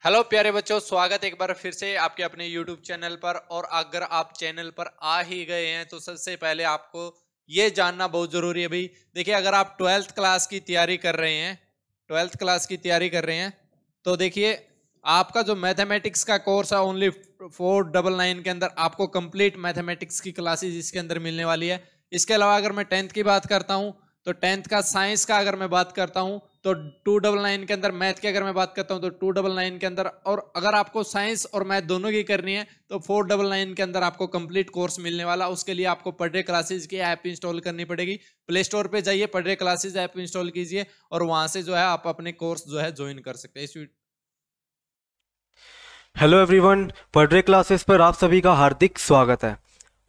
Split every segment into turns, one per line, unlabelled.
Hello प्यारे बच्चों, स्वागत है एक बार फिर से आपके अपने YouTube चैनल पर। और अगर आप चैनल पर आ ही गए हैं तो सबसे पहले आपको ये जानना बहुत जरूरी है भाई। देखिए, अगर आप 12th क्लास की तैयारी कर रहे हैं, 12th क्लास की तैयारी कर रहे हैं तो देखिए आपका जो मैथमेटिक्स का कोर्स है ओनली 499 के अंदर आपको कंप्लीट मैथमेटिक्स की क्लासेस इसके अंदर मिलने वाली है। इसके अलावा अगर मैं 10th की बात करता हूं तो 10th का साइंस का अगर मैं बात करता हूं तो 299 के अंदर, मैथ की अगर मैं बात करता हूं तो 299 के अंदर, और अगर आपको साइंस और मैथ दोनों की करनी है तो 499 के अंदर आपको कंप्लीट कोर्स मिलने वाला। उसके लिए आपको पढ़े क्लासेस की ऐप इंस्टॉल करनी पड़ेगी। प्ले स्टोर पे जाइए, पढ़े क्लासेस ऐप इंस्टॉल कीजिए और वहां से जो है आप अपने कोर्स जो है ज्वाइन कर सकते हैं।
हेलो एवरीवन, पढ़रे क्लासेस पर आप सभी का हार्दिक स्वागत है।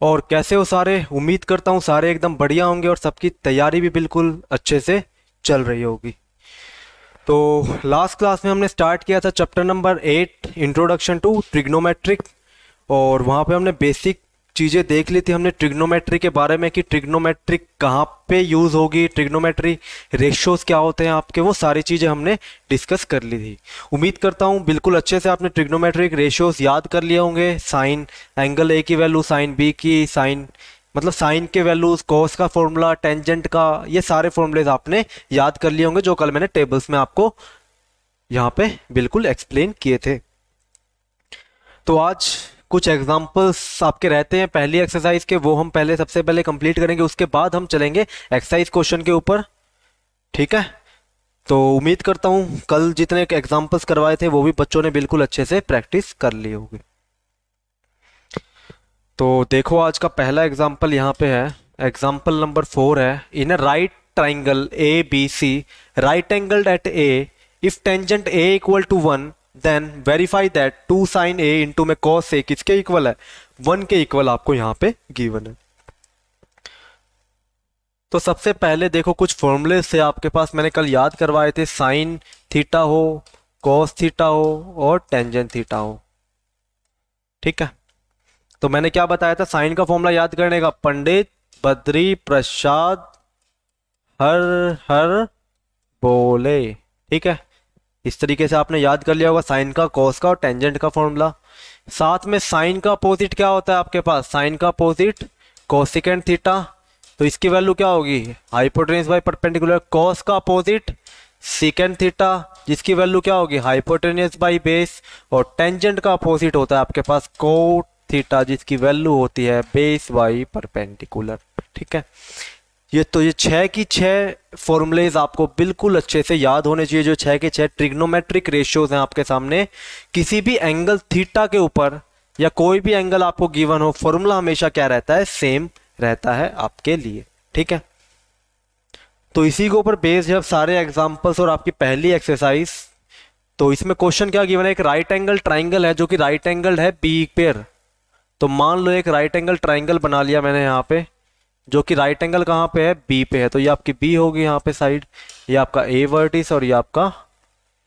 और कैसे हो सारे? उम्मीद करता हूँ सारे एकदम बढ़िया होंगे और सबकी तैयारी भी बिल्कुल अच्छे से चल रही होगी। तो लास्ट क्लास में हमने स्टार्ट किया था chapter number 8 introduction to trigonometric, और वहाँ पे हमने बेसिक चीज़ें देख ली थी हमने ट्रिग्नोमेट्री के बारे में कि ट्रिग्नोमेट्रिक कहाँ पे यूज़ होगी, ट्रिग्नोमेट्री रेशियोज क्या होते हैं आपके, वो सारी चीज़ें हमने डिस्कस कर ली थी। उम्मीद करता हूँ बिल्कुल अच्छे से आपने ट्रिग्नोमेट्रिक रेशियोज याद कर लिए होंगे। साइन एंगल ए की वैल्यू, साइन बी की, साइन मतलब साइन के वैल्यूज, कॉस का फॉर्मूला, टेंजेंट का, ये सारे फॉर्मूलेज आपने याद कर लिए होंगे जो कल मैंने टेबल्स में आपको यहाँ पे बिल्कुल एक्सप्लेन किए थे। तो आज कुछ एग्जांपल्स आपके रहते हैं पहली एक्सरसाइज के, वो हम पहले सबसे पहले कंप्लीट करेंगे, उसके बाद हम चलेंगे एक्सरसाइज क्वेश्चन के ऊपर। ठीक है, तो उम्मीद करता हूँ कल जितने एग्जांपल्स करवाए थे वो भी बच्चों ने बिल्कुल अच्छे से प्रैक्टिस कर ली होगी। तो देखो आज का पहला एग्जाम्पल यहाँ पे है, एग्जाम्पल नंबर 4 है। In a right triangle A B C, right angled at A, if tangent A equal to 1 then verify that 2 sine A into में कॉस ए किसके इक्वल है? 1 के इक्वल आपको यहाँ पे गिवन है। तो सबसे पहले देखो कुछ फॉर्मूले से आपके पास मैंने कल याद करवाए थे, साइन थीटा हो, कॉस थीटा हो और टेंजेंट थीटा हो। ठीक है, तो मैंने क्या बताया था साइन का फॉर्मूला याद करने का? पंडित बद्री प्रसाद हर हर बोले। ठीक है, इस तरीके से आपने याद कर लिया होगा साइन का, कॉस का और टेंजेंट का फॉर्मूला। साथ में साइन का अपोजिट क्या होता है आपके पास? साइन का अपोजिट कोसेकेंट थीटा, तो इसकी वैल्यू क्या होगी? Hypotenuse by perpendicular. कॉस का अपोजिट सेकेंड थीटा, जिसकी वैल्यू क्या होगी? Hypotenuse by base. और टेंजेंट का अपोजिट होता है आपके पास कोट थीटा, जिसकी वैल्यू होती है बेस बाई परपेंडिकुलर। ठीक है, ये 6 की 6 फॉर्मूलेज आपको बिल्कुल अच्छे से याद होने चाहिए, जो 6 के 6 ट्रिग्नोमेट्रिक रेशियोज हैं आपके सामने। किसी भी एंगल थीटा के ऊपर या कोई भी एंगल आपको गिवन हो, फॉर्मूला हमेशा क्या रहता है? सेम रहता है आपके लिए। ठीक है, तो इसी के ऊपर बेस्ड है सारे एग्जांपल्स और आपकी पहली एक्सरसाइज। तो इसमें क्वेश्चन क्या गिवन है? एक राइट एंगल ट्राइंगल है जो कि राइट एंगल है बी पेयर। तो मान लो एक राइट एंगल ट्राइंगल बना लिया मैंने यहाँ पे, जो कि राइट एंगल कहाँ पे है? बी पे है। तो ये आपकी बी होगी यहाँ पे साइड, ये आपका ए वर्टिस और ये आपका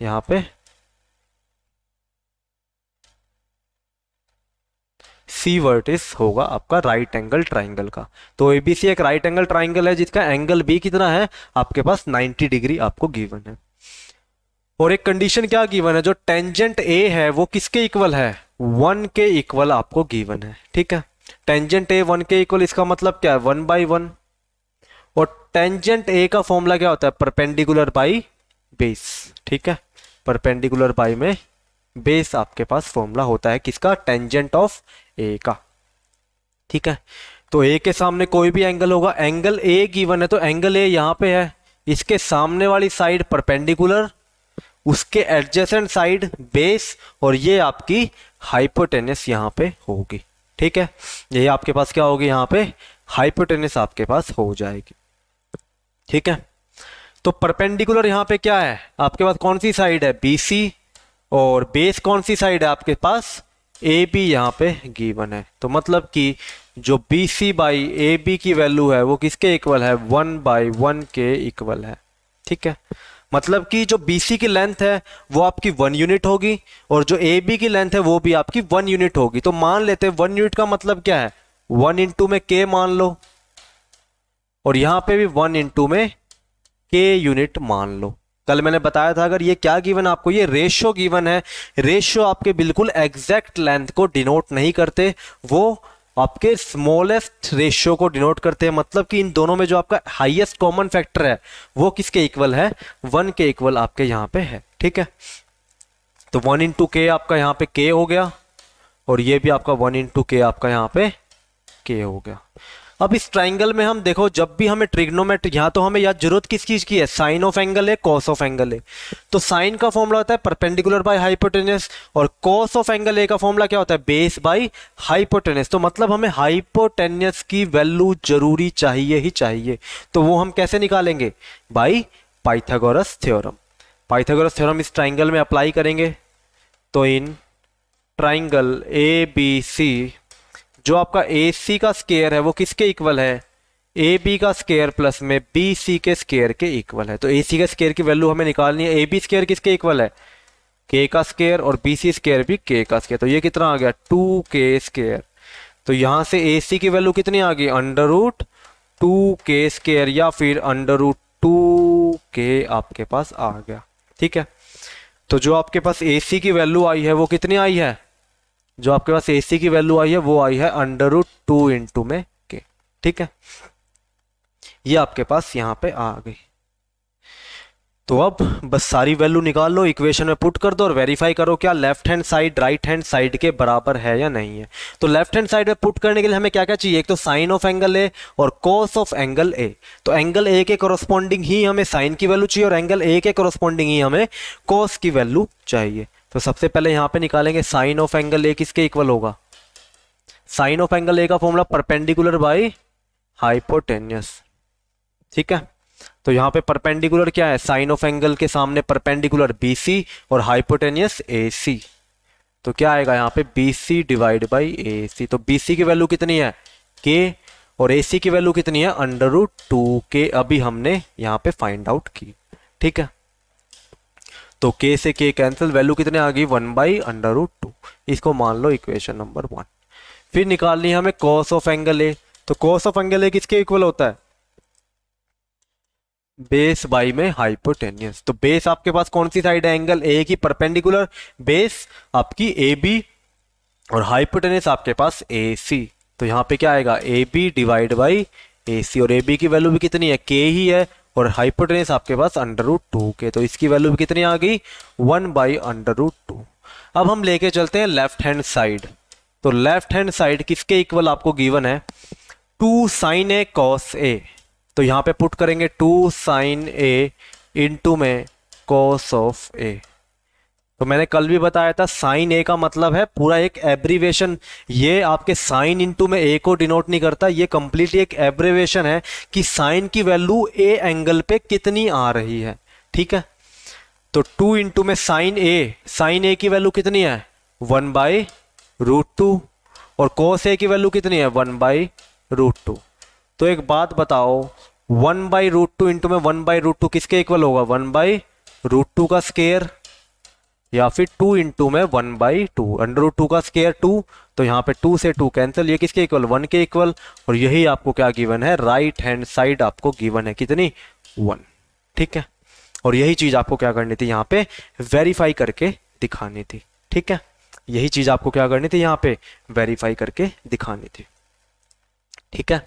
यहाँ पे सी वर्टिस होगा आपका राइट एंगल ट्राइंगल का। तो एबीसी एक राइट एंगल ट्राइंगल है जिसका एंगल बी कितना है? आपके पास 90 डिग्री आपको गिवन है। और एक कंडीशन क्या गिवन है? जो टेंजेंट ए है वो किसके इक्वल है? 1 के इक्वल आपको गिवन है। ठीक है, टेंजेंट ए 1 के इक्वल, इसका मतलब क्या है? 1/1। और टेंजेंट ए का फॉर्मूला क्या होता है? Perpendicular by base. ठीक है, परपेंडिकुलर बाई में बेस आपके पास फॉर्मूला होता है किसका? टेंजेंट ऑफ ए का। ठीक है, तो ए के सामने कोई भी एंगल होगा, एंगल ए गिवन है तो एंगल ए यहाँ पे है, इसके सामने वाली साइड परपेंडिकुलर, उसके एडजेसेंट साइड बेस, और ये आपकी हाइपोटेनस यहाँ पे होगी। ठीक है, ये आपके पास क्या होगी? यहाँ पे हाइपोटेनस आपके पास हो जाएगी। ठीक है, तो परपेंडिकुलर यहाँ पे क्या है आपके पास? कौन सी साइड है? बीसी। और बेस कौन सी साइड है आपके पास? ए बी यहाँ पे गिवन है। तो मतलब कि जो B C by A B की वैल्यू है वो किसके इक्वल है? 1/1 के इक्वल है। ठीक है, मतलब कि जो BC की लेंथ है वो आपकी 1 यूनिट होगी और जो AB की लेंथ है वो भी आपकी 1 यूनिट होगी। तो मान लेते हैं 1 यूनिट का मतलब क्या है? 1 इंटू में K मान लो, और यहां पे भी 1 इंटू में K यूनिट मान लो। कल मैंने बताया था अगर ये क्या गिवन आपको, ये रेशियो गिवन है। रेशियो आपके बिल्कुल एग्जैक्ट लेंथ को डिनोट नहीं करते, वो आपके स्मॉलेस्ट रेशियो को डिनोट करते हैं। मतलब कि इन दोनों में जो आपका हाईएस्ट कॉमन फैक्टर है वो किसके इक्वल है, 1 के इक्वल आपके यहाँ पे है। ठीक है, तो 1 इंटू के आपका यहाँ पे k हो गया, और ये भी आपका 1 इंटू के आपका यहाँ पे k हो गया। अब इस ट्राइंगल में हम देखो, जब भी हमें ट्रिग्नोमेट्री, यहाँ तो हमें याद जरूरत किस चीज की है, साइन ऑफ एंगल है, कॉस ऑफ एंगल है। तो साइन का फॉर्मूला होता है परपेंडिकुलर बाय हाइपोटेनस, और कॉस ऑफ एंगल ए का फॉर्मूला क्या होता है, बेस बाय हाइपोटेनस। तो मतलब हमें हाइपोटेनस की वैल्यू जरूरी चाहिए ही चाहिए। तो वो हम कैसे निकालेंगे, bye Pythagoras theorem. Pythagoras theorem इस ट्राइंगल में अप्लाई करेंगे। तो इन ट्राइंगल ए बी सी, जो आपका ए सी का स्केयर है वो किसके इक्वल है, ए बी का स्केयर प्लस में बी सी के स्केयर के इक्वल है। तो ए सी के स्केयर की वैल्यू हमें निकालनी है। ए बी स्केयर किसके इक्वल है, के का स्केयर, और बी सी स्केयर भी के का स्केयर। तो ये कितना आ गया, 2k स्केयर। तो यहां से ए सी की वैल्यू कितनी आ गई, अंडर रूट 2k स्केयर, या फिर अंडर रूट 2k आपके पास आ गया। ठीक है, तो जो आपके पास ए सी की वैल्यू आई है वो कितनी आई है, जो आपके पास AC की वैल्यू आई है वो आई है अंडर रूट 2 इंटू में के। ठीक है, ये आपके पास यहां पे आ गई। तो अब बस सारी वैल्यू निकाल लो, इक्वेशन में पुट कर दो और वेरीफाई करो क्या left hand side right hand side के बराबर है या नहीं है। तो लेफ्ट हैंड साइड में पुट करने के लिए हमें क्या क्या चाहिए, एक तो साइन ऑफ एंगल ए और कॉस ऑफ एंगल ए। तो एंगल ए के कोरोस्पोंडिंग ही हमें साइन की वैल्यू चाहिए, और एंगल ए के कोरोस्पोंडिंग ही हमें कॉस की वैल्यू चाहिए। तो सबसे पहले यहां पे निकालेंगे साइन ऑफ एंगल ए किसके इक्वल होगा, साइन ऑफ एंगल ए का फॉर्मूला परपेंडिकुलर बाय हाइपोटेन्यूस। ठीक है, तो यहां पे परपेंडिकुलर क्या है, साइन ऑफ एंगल के सामने परपेंडिकुलर BC और हाइपोटेन्यूस AC। तो क्या आएगा यहाँ पे BC डिवाइड बाई AC। तो BC की वैल्यू कितनी है K, और AC की वैल्यू कितनी है अंडर रूट 2K। अभी हमने यहाँ पे फाइंड आउट की। ठीक है, तो K से K कैंसिल, वैल्यू कितने आ गई 1 बाई अंडर रूट 2। इसको मान लो इक्वेशन नंबर 1। फिर निकालनी है हमें कॉस ऑफ एंगल ए। तो कॉस ऑफ एंगल ए किसके इक्वल होता है, बेस बाई में हाइपोटेन्यूस। तो बेस आपके पास कौन सी साइड है, एंगल ए की परपेंडिकुलर, बेस आपकी AB, और हाइपोटेन्यूस आपके पास AC। तो यहाँ पे क्या आएगा AB डिवाइड बाई AC, और AB की वैल्यू भी कितनी है K ही है, और हाइपोटेन्यूस आपके पास अंडर रूट 2K। तो इसकी वैल्यू भी कितनी आ गई 1 बाई अंडर रूट 2। अब हम लेके चलते हैं लेफ्ट हैंड साइड। तो लेफ्ट हैंड साइड किसके इक्वल आपको गिवन है, 2 साइन ए कॉस ए। तो यहां पे पुट करेंगे 2 साइन ए इंटू में कॉस ऑफ ए। तो मैंने कल भी बताया था साइन ए का मतलब है पूरा एक एब्रीवेशन। ये आपके साइन इंटू में ए को डिनोट नहीं करता, ये कंप्लीटली एक एब्रीवेशन है कि साइन की वैल्यू ए एंगल पे कितनी आ रही है। ठीक है, तो 2 इंटू में साइन ए की वैल्यू कितनी है 1 बाई रूट 2, और कॉस ए की वैल्यू कितनी है 1 बाई रूट 2। तो एक बात बताओ, 1 बाई रूट 2 इंटू में 1 बाई रूट 2 किसके इक्वल होगा, 1 बाई रूट 2 का स्केयर, या फिर 2 इंटू में 1 बाई 2, अंडर रूट 2 का स्केयर 2। तो यहाँ पे 2 से 2 कैंसिल, ये किसके इक्वल 1 के इक्वल। और यही आपको क्या गिवन है, राइट हैंड साइड आपको गिवन है कितनी 1। ठीक है, और यही चीज आपको क्या करनी थी यहाँ पे वेरीफाई करके दिखानी थी। ठीक है, यही चीज आपको क्या करनी थी यहाँ पे वेरीफाई करके दिखानी थी। ठीक है,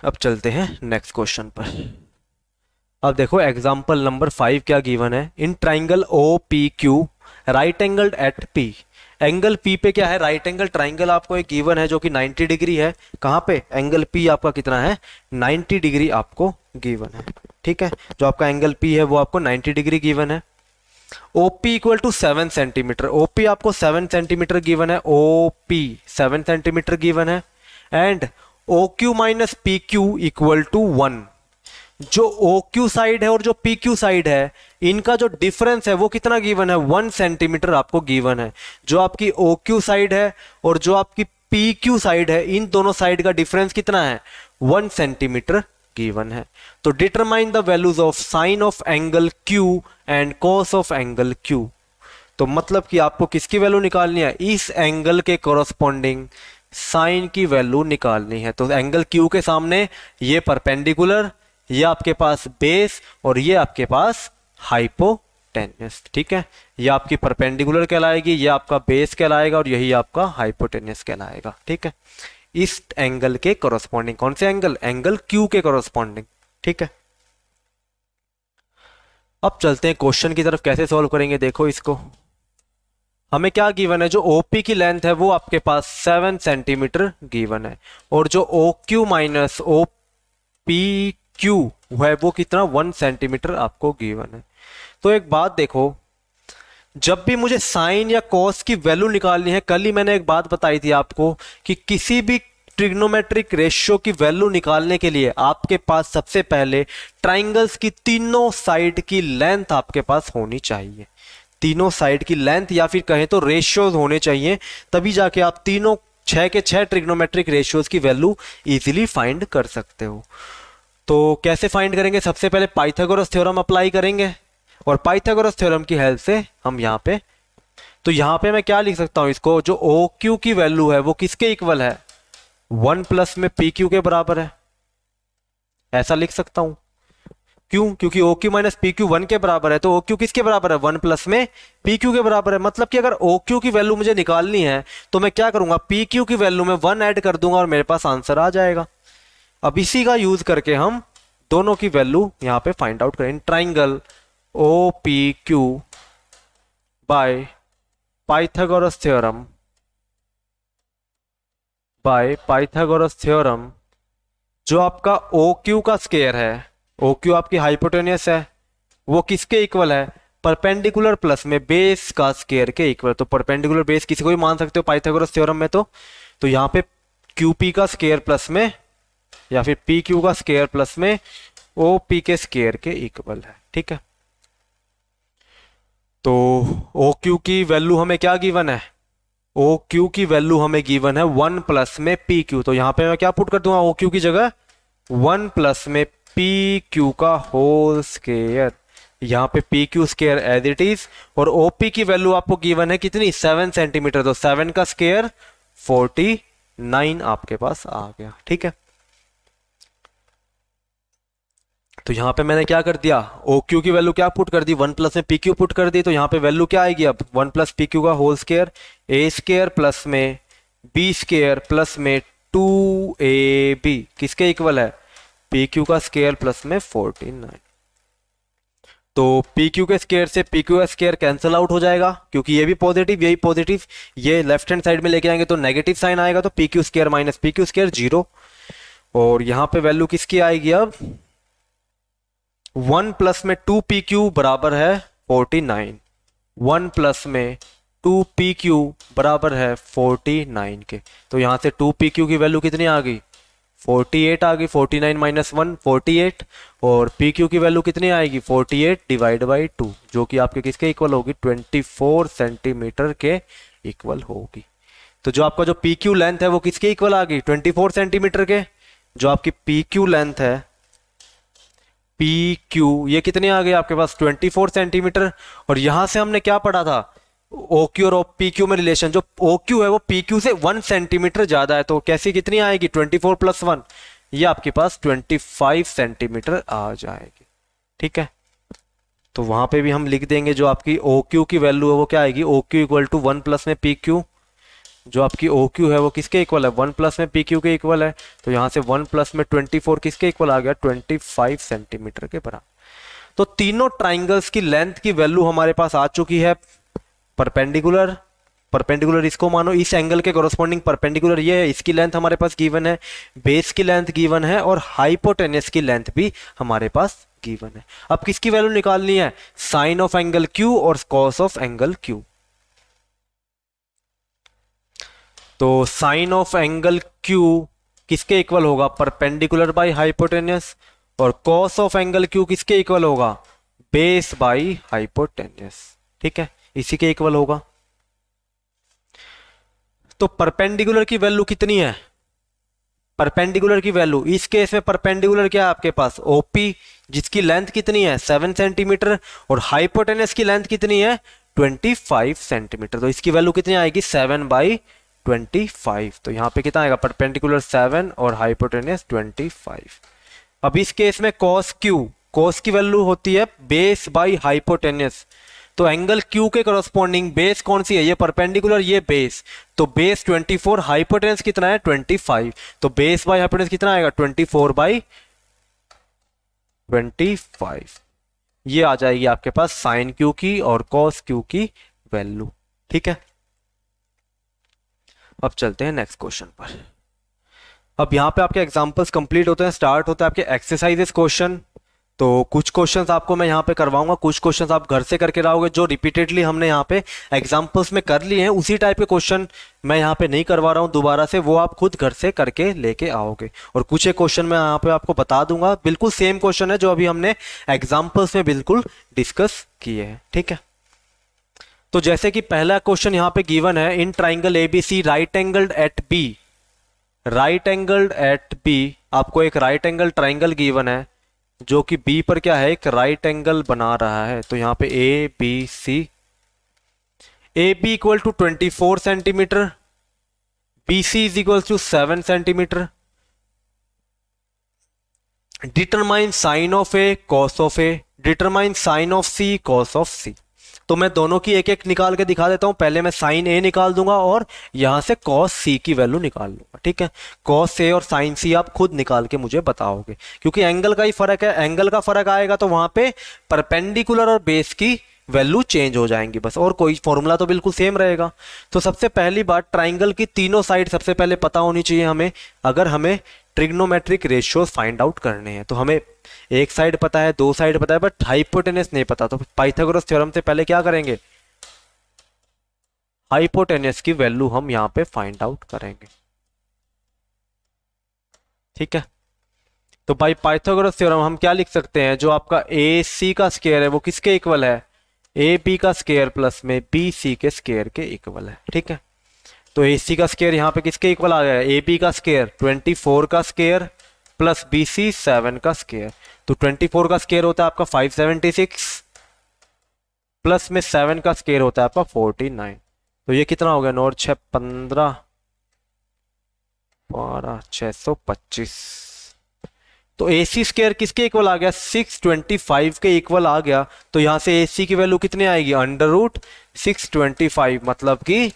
अब चलते हैं नेक्स्ट क्वेश्चन पर। अब देखो एग्जांपल नंबर 5 क्या गिवन है, in triangle OPQ right angled eight P। Angle P पे क्या है, राइट एंगल ट्राइंगल आपको एक गिवन है जो कि 90 डिग्री है। कहां पे, एंगल P आपका कितना है 90 डिग्री आपको गिवन है। ठीक है, जो आपका एंगल P है वो आपको 90 डिग्री गिवन है। OP equal to 7 centimetre, OP आपको 7 सेंटीमीटर गिवन है, OP 7 सेंटीमीटर गिवन है। And OQ minus PQ equal to 1। जो OQ साइड है और जो PQ साइड है इनका जो डिफरेंस है वो कितना गिवन है 1 सेंटीमीटर आपको गिवन है। जो आपकी OQ साइड है और जो आपकी PQ साइड है इन दोनों साइड का डिफरेंस कितना है 1 सेंटीमीटर गिवन है। तो determine the values of sine of angle Q and cos of angle Q। तो मतलब कि आपको किसकी वैल्यू निकालनी है, इस एंगल के कोरोस्पोंडिंग साइन की वैल्यू निकालनी है। तो एंगल Q के सामने ये परपेंडिकुलर, ये आपके पास बेस और ये आपके पास हाइपोटेन्यूस। ठीक है, ये आपकी परपेंडिकुलर कहलाएगी, ये आपका बेस कहलाएगा और यही आपका हाइपोटेन्यूस कहलाएगा। ठीक है, इस एंगल के कोरोस्पॉन्डिंग, कौन से एंगल? एंगल क्यू के कोरोस्पॉन्डिंग। ठीक है, अब चलते हैं क्वेश्चन की तरफ, कैसे सॉल्व करेंगे। देखो इसको, हमें क्या गिवन है, जो ओपी की लेंथ है वो आपके पास 7 सेंटीमीटर गिवन है और जो O Q minus O P Q है वो कितना, 1 सेंटीमीटर आपको गिवन है। तो एक बात देखो, जब भी मुझे साइन या कॉस की वैल्यू निकालनी है, कल ही मैंने एक बात बताई थी आपको कि किसी भी ट्रिग्नोमेट्रिक रेशियो की वैल्यू निकालने के लिए आपके पास सबसे पहले ट्राइंगल्स की तीनों साइड की लेंथ आपके पास होनी चाहिए। तीनों साइड की लेंथ या फिर कहें तो रेशियोज होने चाहिए, तभी जाके आप तीनों 6 के 6 ट्रिग्नोमेट्रिक रेशियोज की वैल्यू इजीली फाइंड कर सकते हो। तो कैसे फाइंड करेंगे? सबसे पहले पाइथागोरस थ्योरम अप्लाई करेंगे और पाइथागोरस थ्योरम की हेल्प से हम यहाँ पे, तो यहाँ पे मैं क्या लिख सकता हूँ इसको, जो ओ क्यू की वैल्यू है वो किसके इक्वल है, 1 प्लस में पी क्यू के बराबर है, ऐसा लिख सकता हूं। क्यों? क्योंकि O Q minus P Q 1 के बराबर है, तो ओ क्यू किसके बराबर है, 1 प्लस में पी क्यू के बराबर है। मतलब कि अगर ओ क्यू की वैल्यू मुझे निकालनी है तो मैं क्या करूंगा, पी क्यू की वैल्यू में 1 ऐड कर दूंगा और मेरे पास आंसर आ जाएगा। अब इसी का यूज करके हम दोनों की वैल्यू यहां पे फाइंड आउट करें। Triangle O P Q by Pythagoras theorem, by Pythagoras theorem, जो आपका ओ क्यू का स्क्वायर है, ओ क्यू आपकी हाइपोटेन्यूस है, वो किसके इक्वल है, परपेंडिकुलर प्लस में बेस का स्क्वायर के इक्वल। तो परपेंडिकुलर बेस किसी को भी मान सकते हो पाइथागोरस थ्योरम में। तो यहाँ पे क्यू पी का स्क्वायर प्लस में या फिर पी क्यू का स्क्वायर प्लस में ओ पी के स्क्वायर के इक्वल है। ठीक है, तो ओ क्यू की वैल्यू हमें क्या गिवन है, ओ क्यू की वैल्यू हमें गिवन है 1 प्लस में पी क्यू। तो यहां पे मैं क्या पुट कर दूंगा, ओ क्यू की जगह 1 प्लस में पी क्यू का होल स्क्वायर, यहाँ पे P Q square as it is, और ओपी की वैल्यू आपको गिवन है कितनी, 7 सेंटीमीटर। तो 7 का स्क्वायर 49 आपके पास आ गया। ठीक है, तो यहां पे मैंने क्या कर दिया, ओ क्यू की वैल्यू क्या पुट कर दी, 1 प्लस में पी क्यू पुट कर दी। तो यहाँ पे वैल्यू क्या आएगी अब, 1 प्लस पी क्यू का होल स्क्वायर, ए स्क्वायर प्लस में बी स्क्वायर प्लस में 2ab किसके इक्वल है, पी क्यू का स्क्वायर प्लस में 49। तो पी क्यू के स्क्वायर से पी क्यू का स्क्वायर कैंसिल आउट हो जाएगा, क्योंकि ये भी पॉजिटिव यही पॉजिटिव, ये लेफ्ट हैंड साइड में लेके आएंगे तो नेगेटिव साइन आएगा। तो P Q square minus P Q square 0, और यहाँ पे वैल्यू किसकी आएगी अब, 1 प्लस में 2 पी क्यू बराबर है 49, 1 प्लस में 2 पी क्यू बराबर है 49 के। तो यहां से 2 पी क्यू की वैल्यू कितनी आ गई, 48 आ गई, 49 माइनस 1 48, और पी क्यू की वैल्यू कितनी आएगी, 48 डिवाइड बाई 2, जो कि आपके किसके इक्वल होगी, 24 सेंटीमीटर के इक्वल होगी। तो जो आपका जो पी क्यू लेंथ है वो किसके इक्वल आ गई, 24 सेंटीमीटर के। जो आपकी पी क्यू लेंथ है, पी क्यू ये कितने आ गए आपके पास, 24 सेंटीमीटर। और यहां से हमने क्या पढ़ा था, ओ क्यू और पी क्यू में रिलेशन, जो ओ क्यू है वो पी क्यू से 1 सेंटीमीटर ज्यादा है, तो कैसी कितनी आएगी, 24 प्लस 1, ये आपके पास 25 सेंटीमीटर आ जाएगी। ठीक है, तो वहां पे भी हम लिख देंगे जो आपकी ओ क्यू की वैल्यू है वो क्या आएगी, O Q equal to 1 plus में पी क्यू, जो आपकी ओ क्यू है वो किसके इक्वल है, 1 प्लस में पी क्यू के इक्वल है। तो यहां से 1 प्लस में 24 किसके इक्वल आ गया, 25 सेंटीमीटर के बराबर। तो तीनों ट्राइंगल्स की लेंथ की वैल्यू हमारे पास आ चुकी है। परपेंडिकुलर, परपेंडिकुलर इसको मानो, इस एंगल के कोरोस्पोंडिंग परपेंडिकुलर ये है, इसकी लेंथ हमारे पास गिवन है, बेस की लेंथ गिवन है, और हाइपोटेन्यूस की लेंथ भी हमारे पास गिवन है। अब किसकी वैल्यू निकालनी है, साइन ऑफ एंगल क्यू और कॉस ऑफ एंगल क्यू। तो साइन ऑफ एंगल क्यू किसके इक्वल होगा, परपेंडिकुलर बाय हाइपोटेन्यूस, और कॉस ऑफ एंगल क्यू किसके इक्वल होगा, बेस बाय हाइपोटेन्यूस। ठीक है, इसी के इक्वल होगा। तो परपेंडिकुलर की वैल्यू कितनी है, परपेंडिकुलर की वैल्यू इस केस में परपेंडिकुलर क्या है आपके पास, ओपी, जिसकी लेंथ कितनी है 7 सेंटीमीटर, और हाइपोटेन्यूस की लेंथ कितनी है 25 सेंटीमीटर। तो इसकी वैल्यू कितनी आएगी, 7/25। तो यहां पे कितना आएगा, परपेंडिकुलर 7 और हाइपोटेन्यूस 25। अब इस केस में cos Q, cos की वैल्यू होती है बेस बाई हाइपोटेन्यूस, तो एंगल Q के करस्पॉन्डिंग बेस कौन सी है, ये परपेंडिकुलर, ये बेस, तो बेस 24, हाइपोटेन्यूस कितना है 25, तो बेस बाई हाइपोटेन्यूस कितना आएगा 24 बाई 25, ये आ जाएगी आपके पास साइन Q की और cos Q की वैल्यू। ठीक है, अब चलते हैं नेक्स्ट क्वेश्चन पर। अब यहाँ पे आपके एग्जांपल्स कंप्लीट होते हैं, स्टार्ट होता है आपके एक्सरसाइजेस क्वेश्चन। तो कुछ क्वेश्चंस आपको मैं यहाँ पे करवाऊंगा, कुछ क्वेश्चंस आप घर से करके लाओगे, जो रिपीटेडली हमने यहाँ पे एग्जांपल्स में कर लिए हैं उसी टाइप के क्वेश्चन मैं यहाँ पे नहीं करवा रहा हूँ दोबारा से, वो आप खुद घर से करके लेके आओगे। और कुछ एक क्वेश्चन मैं यहाँ पे आपको बता दूंगा, बिल्कुल सेम क्वेश्चन है जो अभी हमने एग्जाम्पल्स में बिल्कुल डिस्कस किए हैं। ठीक है, तो जैसे कि पहला क्वेश्चन यहाँ पे गिवन है, in triangle ABC right angled at B, right angled at B, आपको एक राइट एंगल ट्राइंगल गिवन है जो कि बी पर क्या है, एक राइट एंगल बना रहा है। तो यहाँ पे A B C, A B equal to 24 centimetre, B C is equal to 7 centimetre, determine sine of A cos of A, determine sine of C cos of C. तो मैं दोनों की एक एक निकाल के दिखा देता हूं, पहले मैं साइन ए निकाल दूंगा और यहां से कॉस सी की वैल्यू निकाल लूंगा। ठीक है, कॉस ए और साइन सी आप खुद निकाल के मुझे बताओगे, क्योंकि एंगल का ही फर्क है, एंगल का फर्क आएगा तो वहां पे परपेंडिकुलर और बेस की वैल्यू चेंज हो जाएंगी बस, और कोई फॉर्मूला तो बिल्कुल सेम रहेगा। तो सबसे पहली बात, ट्राइंगल की तीनों साइड सबसे पहले पता होनी चाहिए हमें। अगर हमें ट्रिग्नोमेट्रिक रेशियोज फाइंड आउट करने हैं तो हमें एक साइड पता है, दो साइड पता है, बट हाइपोटेनस नहीं पता। तो पाइथागोरस थ्योरम से पहले क्या करेंगे, हाइपोटेनस की वैल्यू हम यहां पे फाइंड आउट करेंगे। ठीक है, तो बाय पाइथागोरस थ्योरम हम क्या लिख सकते हैं, जो आपका ए सी का स्क्वायर है वो किसके इक्वल है, ए बी का स्क्वायर प्लस में बी सी के स्क्वायर के इक्वल है। ठीक है, तो ए सी का स्क्वायर यहाँ पे किसके इक्वल आ गया, ए बी का स्क्वायर 24 का स्क्वायर प्लस बी सी 7 का स्क्वायर। तो 24 का स्क्वायर होता है आपका 576 प्लस में 7 का स्क्वायर होता है आपका 49। तो ये कितना हो गया, 9 6 15 12 625। तो ए सी स्क्वायर किसके इक्वल आ गया, 625 के इक्वल आ गया। तो यहां से ए सी की वैल्यू कितनी आएगी, अंडर रूट 625, मतलब कि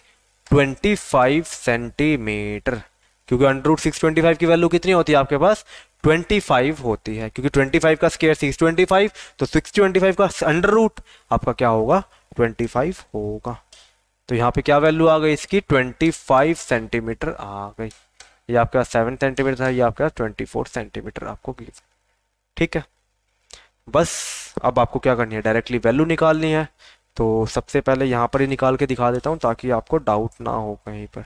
25 सेंटीमीटर, क्योंकि अंडर रूट 625 की वैल्यू कितनी होती है आपके पास, 25 होती है, क्योंकि 25 का स्क्वायर 625, तो 625 का अंडर रूट आपका क्या होगा 25 होगा। तो यहाँ पे क्या वैल्यू आ गई इसकी, 25 सेंटीमीटर आ गई। ये आपका 7 सेंटीमीटर था, ये आपका 24 सेंटीमीटर आपको गिव। ठीक है, बस अब आपको क्या करनी है, डायरेक्टली वैल्यू निकालनी है। तो सबसे पहले यहाँ पर ही निकाल के दिखा देता हूँ ताकि आपको डाउट ना हो कहीं पर।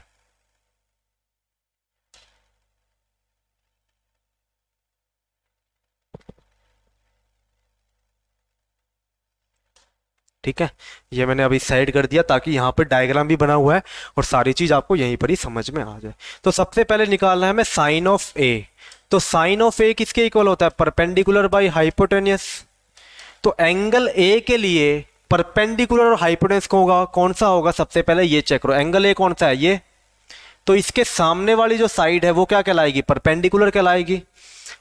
ठीक है, ये मैंने अभी साइड कर दिया ताकि यहाँ पर डायग्राम भी बना हुआ है और सारी चीज आपको यहीं पर ही समझ में आ जाए। तो सबसे पहले निकालना है हमें साइन ऑफ ए। तो साइन ऑफ ए किसके इक्वल होता है, परपेंडिकुलर बाई हाइपोटेन्यूस। तो एंगल ए के लिए परपेंडिकुलर और हाइपोटेन्यूस होगा, कौन सा होगा, सबसे पहले ये चेक करो, एंगल ए कौन सा है, ये। तो इसके सामने वाली जो साइड है वो क्या कहलाएगी, परपेंडिकुलर कहलाएगी,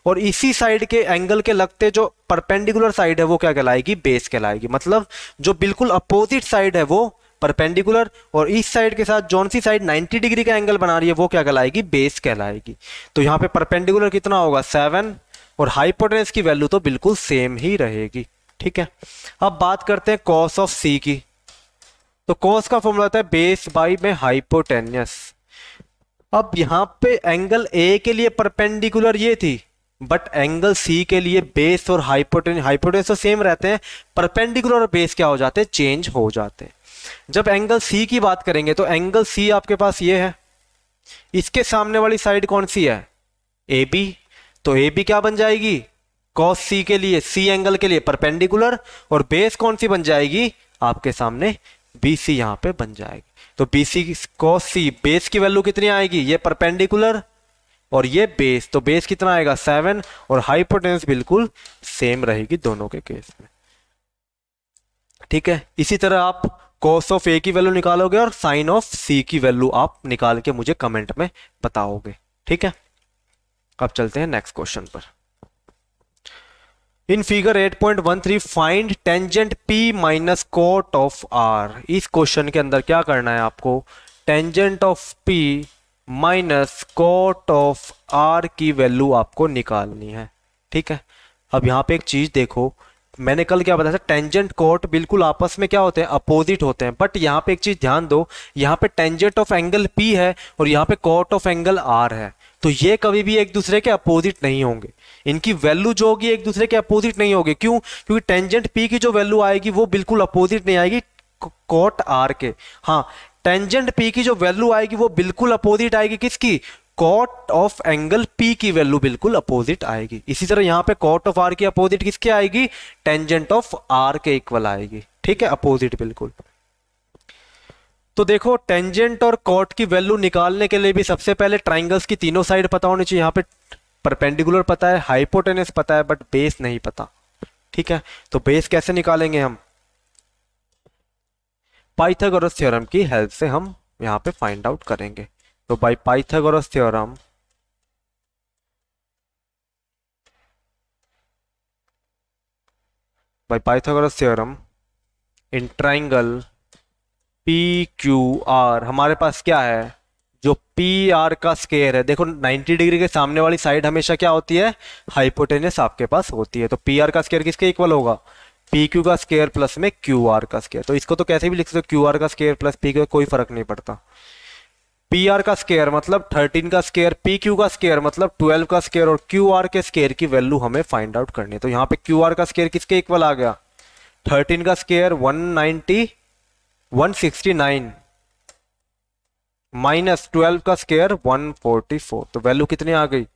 और इसी साइड के एंगल के लगते जो परपेंडिकुलर साइड है वो क्या कहलाएगी, बेस कहलाएगी। मतलब जो बिल्कुल अपोजिट साइड है वो परपेंडिकुलर, और इस साइड के साथ जौन सी साइड 90 डिग्री का एंगल बना रही है वो क्या कहलाएगी, बेस कहलाएगी। तो यहाँ पे परपेंडिकुलर कितना होगा 7, और हाइपोटेन्यूस की वैल्यू तो बिल्कुल सेम ही रहेगी। ठीक है, अब बात करते हैं कॉस ऑफ सी की। तो कॉस का फॉर्मूला होता है बेस बाई में हाइपोटेन्यूस। अब यहाँ पे एंगल ए के लिए परपेंडिकुलर ये थी, बट एंगल सी के लिए बेस और हाइपोटेन्यूस तो सेम रहते हैं, परपेंडिकुलर और बेस क्या हो जाते हैं, चेंज हो जाते हैं। जब एंगल सी की बात करेंगे तो एंगल सी आपके पास ये है, इसके सामने वाली साइड कौन सी है, ए बी। तो ए बी क्या बन जाएगी, कॉस सी के लिए, सी एंगल के लिए परपेंडिकुलर, और बेस कौन सी बन जाएगी आपके सामने, बी सी यहाँ पे बन जाएगी। तो बी सी कॉस सी, बेस की वैल्यू कितनी आएगी, ये परपेंडिकुलर और ये बेस, तो बेस कितना आएगा 7, और हाइपोटेन्यूस बिल्कुल सेम रहेगी दोनों के केस में। ठीक है, इसी तरह आप कॉस ऑफ ए की वैल्यू निकालोगे और साइन ऑफ सी की वैल्यू आप निकाल के मुझे कमेंट में बताओगे। ठीक है, अब चलते हैं नेक्स्ट क्वेश्चन पर। In figure 8.13 find tangent P minus cot of R। इस क्वेश्चन के अंदर क्या करना है आपको, tangent of P minus cot of R की वैल्यू आपको निकालनी है। ठीक है, अब यहाँ पे एक चीज देखो, मैंने कल क्या बताया था, टेंजेंट कोट बिल्कुल आपस में क्या होते हैं, अपोजिट होते हैं। बट यहाँ पे एक चीज ध्यान दो, यहाँ पे टेंजेंट ऑफ एंगल P है और यहाँ पे कोट ऑफ एंगल R है, तो ये कभी भी एक दूसरे के अपोजिट नहीं होंगे। इनकी वैल्यू जो होगी एक दूसरे के अपोजिट नहीं होगी। क्यों? क्योंकि टेंजेंट P की जो वैल्यू आएगी वो बिल्कुल अपोजिट नहीं आएगी कोट R के। हाँ, टेंजेंट P की जो वैल्यू आएगी वो बिल्कुल अपोजिट आएगी किसकी, कोट ऑफ एंगल P की वैल्यू बिल्कुल अपोजिट आएगी। इसी तरह यहाँ पे कोट ऑफ R की अपोजिट किसके आएगी, टेंजेंट ऑफ R के इक्वल आएगी। ठीक है, अपोजिट बिल्कुल। तो देखो, टेंजेंट और कोट की वैल्यू निकालने के लिए भी सबसे पहले ट्राइंगल्स की तीनों साइड पता होनी चाहिए। यहाँ पे परपेंडिकुलर पता है, हाइपोटेनस पता है, बट बेस नहीं पता। ठीक है, तो बेस कैसे निकालेंगे हम, पाइथागोरस थ्योरम की हेल्प से हम यहाँ पे फाइंड आउट करेंगे। तो bye Pythagoras theorem in triangle PQR हमारे पास क्या है, जो PR का स्क्वायर है। देखो 90 डिग्री के सामने वाली साइड हमेशा क्या होती है, हाइपोटेनस आपके पास होती है। तो PR का स्क्वायर किसके इक्वल होगा, PQ का स्क्वायर प्लस में QR का स्क्वायर। तो इसको तो कैसे भी लिख सकते हो, QR का स्क्वायर प्लस PQ, कोई फर्क नहीं पड़ता। PR का स्क्वायर मतलब 13 का स्क्वायर, PQ का स्क्वायर मतलब 12 का स्क्वायर, और QR के स्क्वायर की वैल्यू हमें फाइंड आउट करनी है। तो यहाँ पे QR का स्क्वायर किसके इक्वल आ गया, 13 का स्क्वायर 169 माइनस 12 का स्क्वायर 144, तो वैल्यू कितनी आ गई,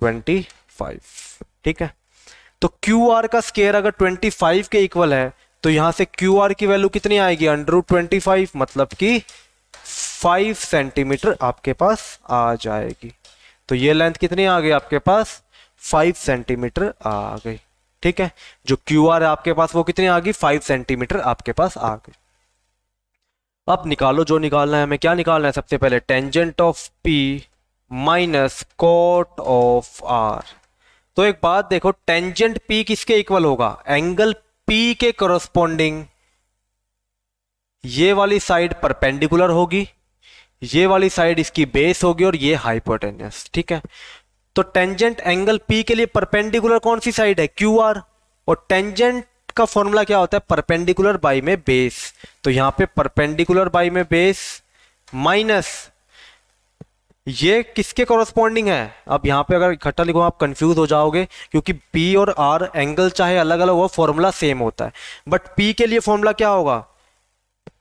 25। ठीक है, तो QR का स्क्वायर अगर 25 के इक्वल है तो यहां से QR की वैल्यू कितनी आएगी, √25, मतलब कि 5 सेंटीमीटर आपके पास आ जाएगी। तो ये लेंथ कितनी आ गई आपके पास, 5 सेंटीमीटर आ गई। ठीक है, जो QR है आपके पास वो कितनी आ गई, 5 सेंटीमीटर आपके पास आ गई। अब निकालो जो निकालना है हमें। क्या निकालना है, सबसे पहले tangent of P minus cot of R। तो एक बात देखो, टेंजेंट P किसके इक्वल होगा, एंगल P के करस्पॉन्डिंग ये वाली साइड परपेंडिकुलर होगी, ये वाली साइड इसकी बेस होगी, और ये हाइपोटेनस। ठीक है, तो टेंजेंट एंगल P के लिए परपेंडिकुलर कौन सी साइड है, QR, और टेंजेंट का फॉर्मूला क्या होता है, परपेंडिकुलर बाई में बेस। तो यहां पे परपेंडिकुलर बाई में बेस माइनस ये किसके कॉरस्पॉन्डिंग है। अब यहां पे अगर इकट्ठा लिखो आप कंफ्यूज हो जाओगे, क्योंकि P और R एंगल चाहे अलग अलग हो, फॉर्मूला सेम होता है। बट P के लिए फॉर्मूला क्या होगा,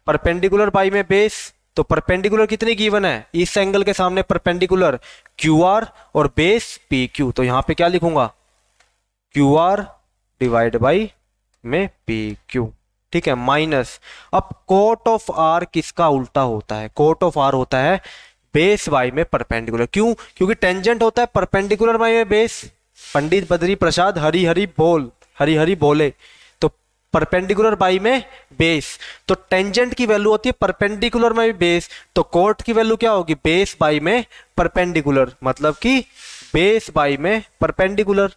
परपेंडिकुलर बाई में बेस। तो परपेंडिकुलर कितनी गिवन है, इस एंगल के सामने परपेंडिकुलर QR और बेस PQ। तो यहां पे क्या लिखूंगा, QR डिवाइड बाई में PQ। ठीक है, माइनस, अब कोट ऑफ R किसका उल्टा होता है, कोट ऑफ R होता है बेस बाई में परपेंडिकुलर। क्यों, क्योंकि टेंजेंट होता है परपेंडिकुलर बाई में बेस। पंडित बद्री प्रसाद हरी हरी बोले, तो परपेंडिकुलर बाई में बेस। तो टेंजेंट की वैल्यू होती है परपेंडिकुलर बाई बेस, तो कोट की वैल्यू क्या होगी, बेस बाई में परपेंडिकुलर, मतलब कि बेस बाई में परपेंडिकुलर।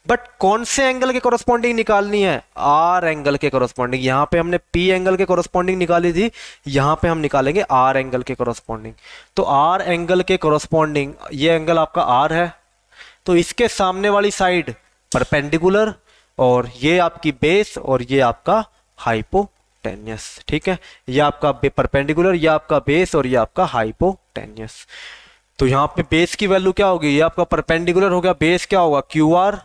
बट कौन से एंगल के कॉरस्पॉन्डिंग निकालनी है, R एंगल के कॉरस्पॉन्डिंग। यहां पे हमने P एंगल के कॉरस्पॉन्डिंग निकाली थी, यहां पे हम निकालेंगे R एंगल के कॉरस्पॉन्डिंग। तो R एंगल के कॉरस्पॉन्डिंग ये एंगल आपका R है, तो इसके सामने वाली साइड परपेंडिकुलर, और ये आपकी बेस, और ये आपका हाइपोटेनियस। ठीक है, ये आपका परपेंडिकुलर, ये आपका बेस, और ये आपका हाइपोटेनियस। तो यहां पे बेस की वैल्यू क्या होगी, ये आपका परपेंडिकुलर हो गया, बेस क्या होगा QR,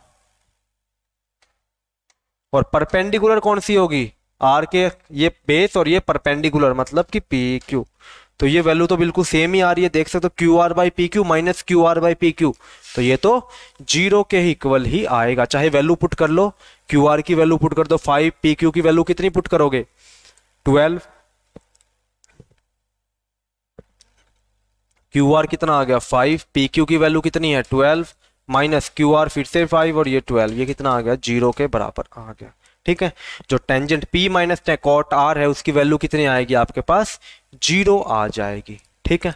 और परपेंडिकुलर कौन सी होगी, R के, ये बेस और ये परपेंडिकुलर, मतलब कि PQ। तो ये वैल्यू तो बिल्कुल सेम ही आ रही है, देख सकते हो, QR by PQ minus QR by PQ। तो ये तो 0 के इक्वल ही आएगा, चाहे वैल्यू पुट कर लो, QR की वैल्यू पुट कर दो 5, PQ की वैल्यू कितनी पुट करोगे, 12। QR कितना आ गया 5, PQ की वैल्यू कितनी है 12, माइनस QR फिर से 5, और ये 12, ये कितना आ गया 0 के बराबर आ गया। ठीक है, जो tangent P minus cot R है उसकी वैल्यू कितनी आएगी आपके पास, 0 आ जाएगी। ठीक है,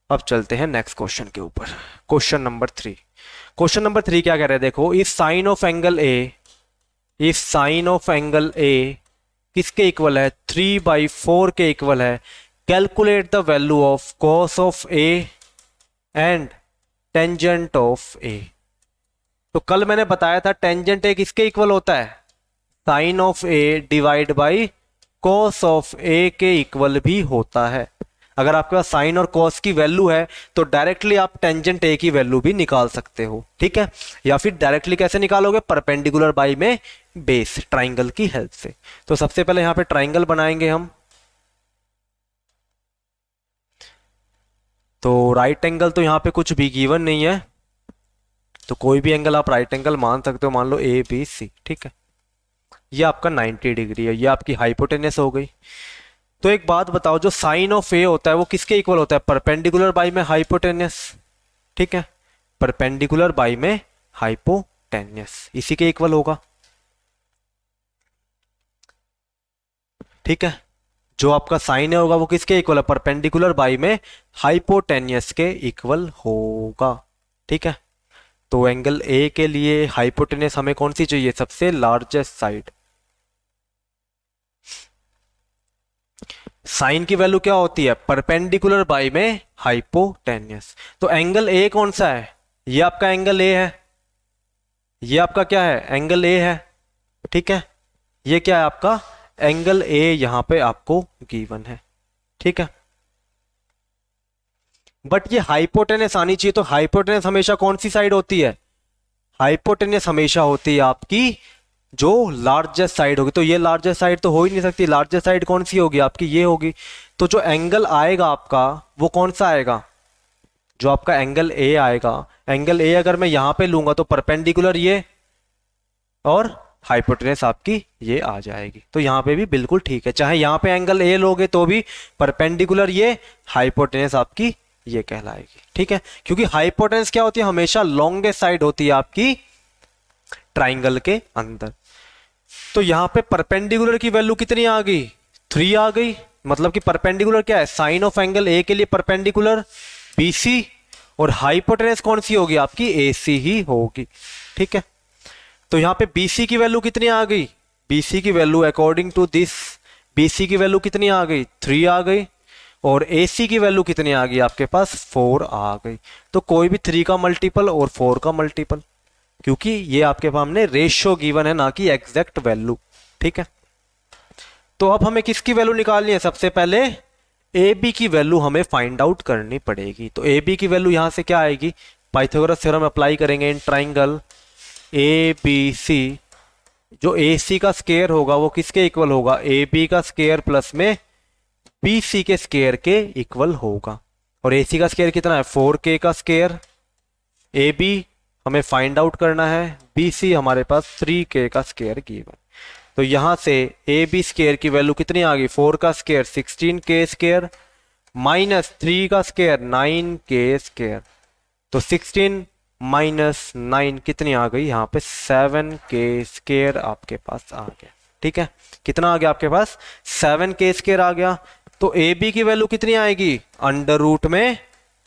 अब चलते हैं नेक्स्ट क्वेश्चन के ऊपर। क्वेश्चन नंबर 3, क्वेश्चन नंबर 3 क्या कह रहे हैं, देखो if sine of angle A, if sine of angle A किसके इक्वल है, 3/4 के इक्वल है, calculate the value of cos of A and tangent of A. तो कल मैंने बताया था टेंजेंट ए किसके इक्वल होता है, sine of A divide by cos of A के इक्वल भी होता है। अगर आपके पास साइन और कॉस की वैल्यू है तो डायरेक्टली आप टेंजेंट ए की वैल्यू भी निकाल सकते हो, ठीक है। या फिर डायरेक्टली कैसे निकालोगे, परपेंडिकुलर बाई में बेस, ट्राइंगल की हेल्प से। तो सबसे पहले यहां पे ट्राइंगल बनाएंगे हम। तो राइट एंगल तो यहां पे कुछ भी गिवन नहीं है, तो कोई भी एंगल आप राइट एंगल मान सकते हो, मान लो ए बी सी, ठीक है। ये आपका 90 डिग्री है, ये आपकी हाइपोटेनस हो गई। तो एक बात बताओ, जो साइन ऑफ ए होता है वो किसके इक्वल होता है, परपेंडिकुलर बाई में हाइपोटेनस, ठीक है। परपेंडिकुलर बाई में हाइपोटेनस, इसी के इक्वल होगा, ठीक है। जो आपका साइन है होगा वो किसके इक्वल है, परपेंडिकुलर बाई में हाइपोटेनियस के इक्वल होगा, ठीक है। तो एंगल ए के लिए हाइपोटेनस हमें कौन सी चाहिए, सबसे लार्जेस्ट साइड। साइन की वैल्यू क्या होती है, परपेंडिकुलर बाई में हाइपोटेनियस। तो एंगल ए कौन सा है, ये आपका एंगल ए है, ये आपका क्या है, एंगल ए है, ठीक है। ये क्या है आपका एंगल ए, यहां पे आपको गिवन है, ठीक है। बट ये हाइपोटेनस आनी चाहिए, तो हाइपोटेनस हमेशा कौन सी साइड होती है, हाइपोटेनस हमेशा होती है आपकी जो लार्जेस्ट साइड होगी। तो ये लार्जेस्ट साइड तो हो ही नहीं सकती, लार्जेस्ट साइड कौन सी होगी आपकी, ये होगी। तो जो एंगल आएगा आपका वो कौन सा आएगा, जो आपका एंगल ए आएगा, एंगल ए अगर मैं यहां पे लूंगा तो परपेंडिकुलर ये और हाइपोटेनस आपकी ये आ जाएगी। तो यहां पे भी बिल्कुल ठीक है, चाहे यहां पे एंगल ए लोगे तो भी परपेंडिकुलर ये, हाइपोटेनस आपकी ये कहलाएगी, ठीक है। क्योंकि हाइपोटेनस क्या होती है, हमेशा लॉन्गेस्ट साइड होती है आपकी ट्राइंगल के अंदर। तो यहां पे परपेंडिकुलर की वैल्यू कितनी आ गई, 3 आ गई। मतलब कि परपेंडिकुलर क्या है, साइन ऑफ एंगल ए के लिए परपेंडिकुलर BC, और हाइपोटेनस कौन सी होगी आपकी, AC ही होगी, ठीक है। तो यहां पे BC की वैल्यू कितनी आ गई, BC की value according to this, BC की वैल्यू कितनी आ गई, 3 आ गई। और AC की वैल्यू कितनी आ गई आपके पास, 4 आ गई। तो कोई भी 3 का मल्टीपल और 4 का मल्टीपल, क्योंकि ये आपके सामने रेशियो गिवन है, ना कि एग्जैक्ट वैल्यू, ठीक है। तो अब हमें किसकी वैल्यू निकालनी है, सबसे पहले AB की वैल्यू हमें फाइंड आउट करनी पड़ेगी। तो AB की वैल्यू यहां से क्या आएगी, पाइथागोरस थ्योरम अप्लाई करेंगे इन ट्राइंगल ABC। जो AC का स्क्वायर होगा वो किसके इक्वल होगा, AB का स्क्वायर प्लस में BC के स्क्वायर के इक्वल होगा। और AC का स्क्वायर कितना है, 4K का स्क्वायर। AB हमें फाइंड आउट करना है, BC हमारे पास 3K का स्क्वायर गिवन। तो यहां से AB स्क्वायर की वैल्यू कितनी आ गई, 4 का स्क्वायर 16K स्क्वायर माइनस 3 का स्क्वायर 9K स्क्वायर। तो 16 माइनस 9 कितनी आ गई, यहाँ पे 7K स्क्वायर आपके पास आ गया, ठीक है। कितना आ गया आपके पास, 7K स्क्वायर आ गया। तो AB की वैल्यू कितनी आएगी, अंडर रूट में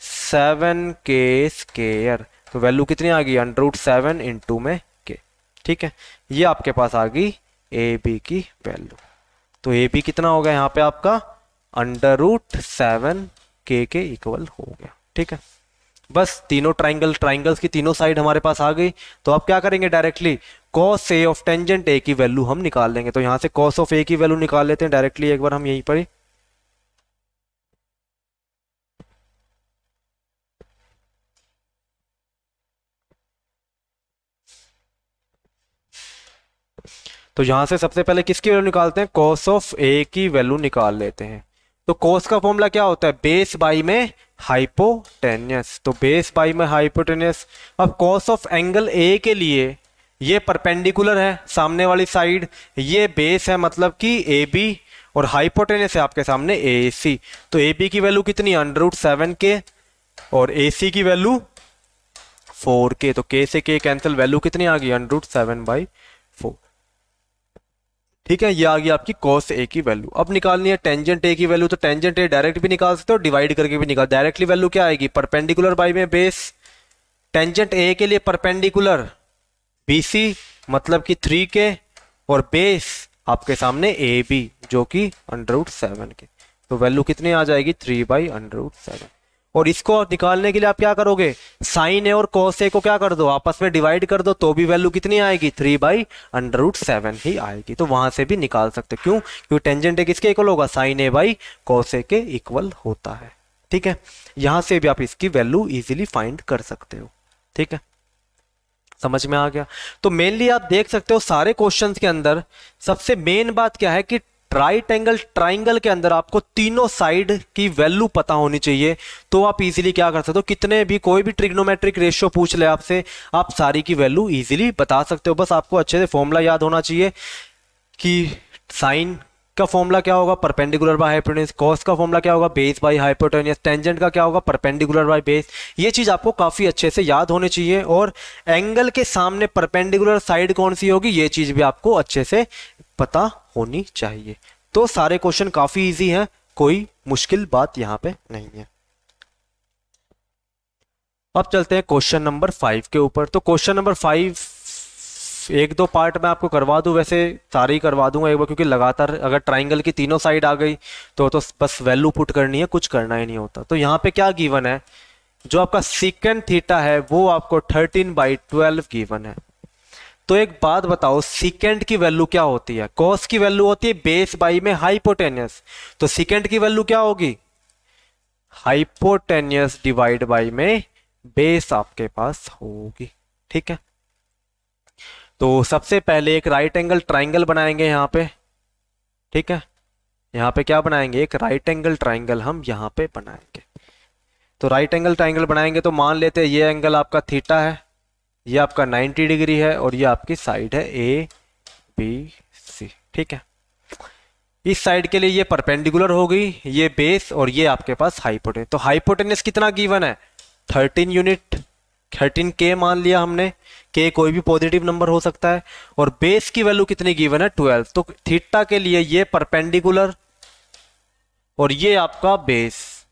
7K स्क्वायर। तो वैल्यू कितनी आ गई, अंडर रूट 7 इंटू में K, ठीक है। ये आपके पास आ गई AB की वैल्यू। तो AB कितना होगा यहाँ पे आपका, अंडर रूट 7K के इक्वल हो गया, ठीक है। बस तीनों ट्राइंगल्स की तीनों साइड हमारे पास आ गई। तो अब क्या करेंगे, directly cos A of tangent A की वैल्यू हम निकाल लेंगे। तो यहां से cos ऑफ A की वैल्यू निकाल लेते हैं डायरेक्टली, एक बार हम यहीं पर ही। तो यहां से सबसे पहले किसकी वैल्यू निकालते हैं, cos ऑफ A की वैल्यू निकाल लेते हैं। तो cos का फॉर्मूला क्या होता है, बेस बाई में हाइपोटेनियस। तो बेस बाई में हाइपोटेनियस। अब cos ऑफ एंगल A के लिए ये परपेंडिकुलर है सामने वाली साइड, ये बेस है मतलब कि AB, और हाइपोटेनियस है आपके सामने AC। तो AB की वैल्यू कितनी, अंडर रूट 7K, और AC की वैल्यू 4K। तो K से K कैंसिल, वैल्यू कितनी आ गई, अंडर रूट 7/4, ठीक है। ये आ गई आपकी cos A की वैल्यू। अब निकालनी है टेंजेंट A की वैल्यू। तो टेंजेंट A डायरेक्ट भी निकाल सकते हो, डिवाइड करके भी निकाल। डायरेक्टली वैल्यू क्या आएगी, परपेंडिकुलर बाई में बेस, टेंजेंट ए के लिए परपेंडिकुलर BC मतलब कि 3K, और बेस आपके सामने AB जो कि √7 के, तो वैल्यू कितनी आ जाएगी 3/√7। और इसको निकालने के लिए आप क्या करोगे, साइन ए और कॉस ए को क्या कर दो, आपस में डिवाइड कर दो, तो भी वैल्यू कितनी आएगी 3/√7 ही आएगी। तो वहां से भी निकाल सकते हो, क्यों, क्योंकि टेंजेंट ए किसके इक्वल होगा, sign A by cos A के इक्वल होता है। ठीक है, यहां से भी आप इसकी वैल्यू इजीली फाइंड कर सकते हो। ठीक है, समझ में आ गया। तो मेनली आप देख सकते हो सारे क्वेश्चंस के अंदर सबसे मेन बात क्या है कि राइट एंगल ट्राइंगल के अंदर आपको तीनों साइड की वैल्यू पता होनी चाहिए, तो आप इजीली क्या कर सकते हो, कितने भी कोई भी ट्रिग्नोमेट्रिक रेशियो पूछ ले आपसे, आप सारी की वैल्यू इजीली बता सकते हो। बस आपको अच्छे से फॉर्मूला याद होना चाहिए कि साइन का फॉर्मूला क्या होगा, परपेंडिकुलर बाय हाइपोटेन्यूज, कॉस का फॉर्मूला क्या होगा, बेस बाय हाइपोटेन्यूज, टेंजेंट का क्या होगा, परपेंडिकुलर बाय बेस। ये चीज आपको काफी अच्छे से याद होनी चाहिए। और एंगल के सामने परपेंडिकुलर साइड कौन सी होगी, ये चीज भी आपको अच्छे से पता होनी चाहिए। तो सारे क्वेश्चन काफी इजी हैं, कोई मुश्किल बात यहां पे नहीं है। अब चलते हैं क्वेश्चन नंबर 5 के ऊपर। तो क्वेश्चन नंबर 5 एक दो पार्ट में आपको करवा दूं, वैसे सारे ही करवा दूंगा एक बार, क्योंकि लगातार अगर ट्राइंगल की तीनों साइड आ गई तो बस वैल्यू पुट करनी है, कुछ करना ही नहीं होता। तो यहाँ पे क्या गिवन है, जो आपका सीकेंट थीटा है वो आपको 13/12 गिवन है। तो एक बात बताओ, सीकेंट की वैल्यू क्या होती है, कॉस की वैल्यू होती है बेस बाई में हाइपोटेनियस, तो सीकेंट की वैल्यू क्या होगी, हाइपोटेनियस डिवाइड बाई में बेस आपके पास होगी। ठीक है, तो सबसे पहले एक राइट एंगल ट्राइंगल बनाएंगे यहाँ पे। ठीक है, यहाँ पे क्या बनाएंगे, एक राइट एंगल ट्राइंगल हम यहाँ पे बनाएंगे। तो राइट एंगल ट्राइंगल बनाएंगे तो मान लेते हैं ये एंगल आपका थीटा है, ये आपका 90 डिग्री है, और ये आपकी साइड है ABC। ठीक है, इस साइड के लिए ये परपेंडिकुलर हो गई, ये बेस, और ये आपके पास हाइपोटेन्यूज। तो हाइपोटेन्यूज कितना गिवन है, 13 यूनिट, 13K मान लिया हमने, K कोई भी पॉजिटिव नंबर हो सकता है, और बेस की वैल्यू कितनी गिवन है 12। तो थीटा के लिए ये परपेंडिकुलर और ये आपका बेस,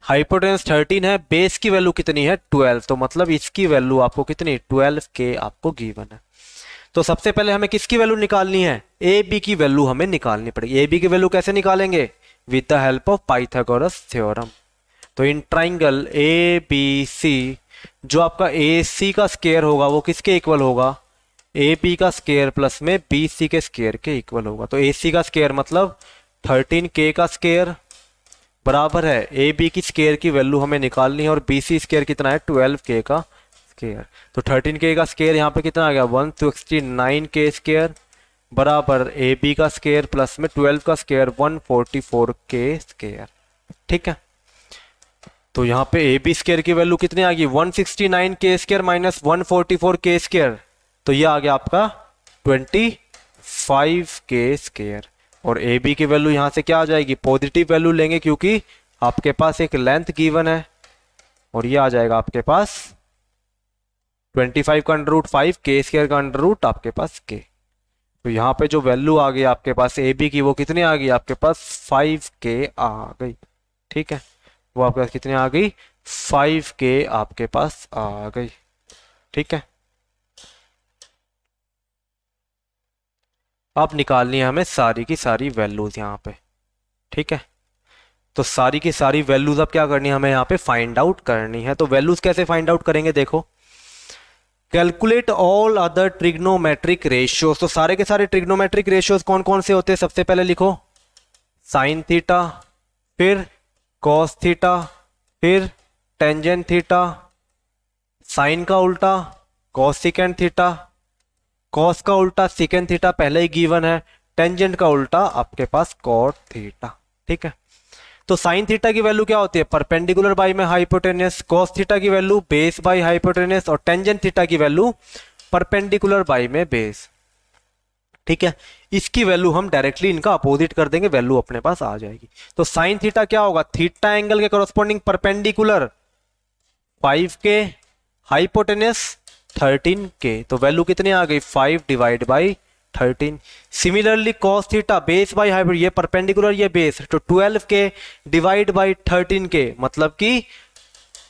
हाइपोटेन्यूज 13 है, बेस की वैल्यू कितनी है 12, तो मतलब इसकी वैल्यू आपको कितनी 12K आपको गिवन है। तो सबसे पहले हमें किसकी वैल्यू निकालनी है, AB की वैल्यू हमें निकालनी पड़ेगी। AB की वैल्यू कैसे निकालेंगे, with the help of Pythagoras theorem. तो इन ट्राइंगल ABC जो आपका AC का स्क्वायर होगा वो किसके इक्वल होगा, AB का स्क्वायर प्लस में BC के स्क्वायर के इक्वल होगा। तो AC का स्क्वायर मतलब 13K का स्क्वायर बराबर है AB की स्क्वायर की वैल्यू हमें निकालनी है, और BC स्क्वायर कितना है 12K का स्क्वायर। तो 13K का स्क्वायर यहाँ पे कितना आ गया 169K स्क्वायर बराबर AB का स्क्वायर प्लस में 12 का स्क्वायर 144K स्क्वायर। ठीक है, तो यहाँ पे AB स्क्वायर की वैल्यू कितनी आ गई 169K square minus 144K square, तो ये आ गया आपका 25K स्क्वायर। और AB की वैल्यू यहाँ से क्या आ जाएगी, पॉजिटिव वैल्यू लेंगे क्योंकि आपके पास एक लेंथ गिवन है, और ये आ जाएगा आपके पास 25 का √5 K स्क्वायर का √ आपके पास K। तो यहाँ पे जो वैल्यू आ गई आपके पास AB की वो कितनी आ गई आपके पास 5K आ गई। ठीक है, वो आपके पास कितनी आ गई 5K आपके पास आ गई। ठीक है, अब निकालनी है हमें सारी की सारी वैल्यूज यहाँ पे। ठीक है, तो सारी की सारी वैल्यूज अब क्या करनी है, हमें यहाँ पे फाइंड आउट करनी है। तो वैल्यूज कैसे फाइंड आउट करेंगे, देखो calculate all other trigonometric ratios. तो सारे के सारे ट्रिग्नोमेट्रिक रेशियोज कौन कौन से होते हैं, सबसे पहले लिखो साइन थीटा, फिर कॉस थीटा, फिर टेंजेंट थीटा, साइन का उल्टा कॉस सेकेंड थीटा, कॉस का उल्टा सेकेंड थीटा पहले ही गिवन है, टेंजेंट का उल्टा आपके पास कॉट थीटा। ठीक है, तो साइन थीटा की वैल्यू क्या होती है परपेंडिकुलर बाई में हाइपोटेनियस, कॉस थीटा की वैल्यू बेस बाई हाइपोटेनियस, और टेंजेंट थीटा की वैल्यू परपेंडिकुलर बाई में बेस। ठीक है, इसकी वैल्यू हम डायरेक्टली इनका अपोजिट कर देंगे, वैल्यू अपने पास आ जाएगी। तो साइन थीटा क्या होगा, थीटा एंगल के corresponding perpendicular 5K, hypotenuse 13K, तो वैल्यू कितनी आ गई 5 divide by 13। Similarly cos theta base by hypotenuse, ये परपेंडिकुलर ये बेस, तो 12K डिवाइड बाई 13K मतलब कि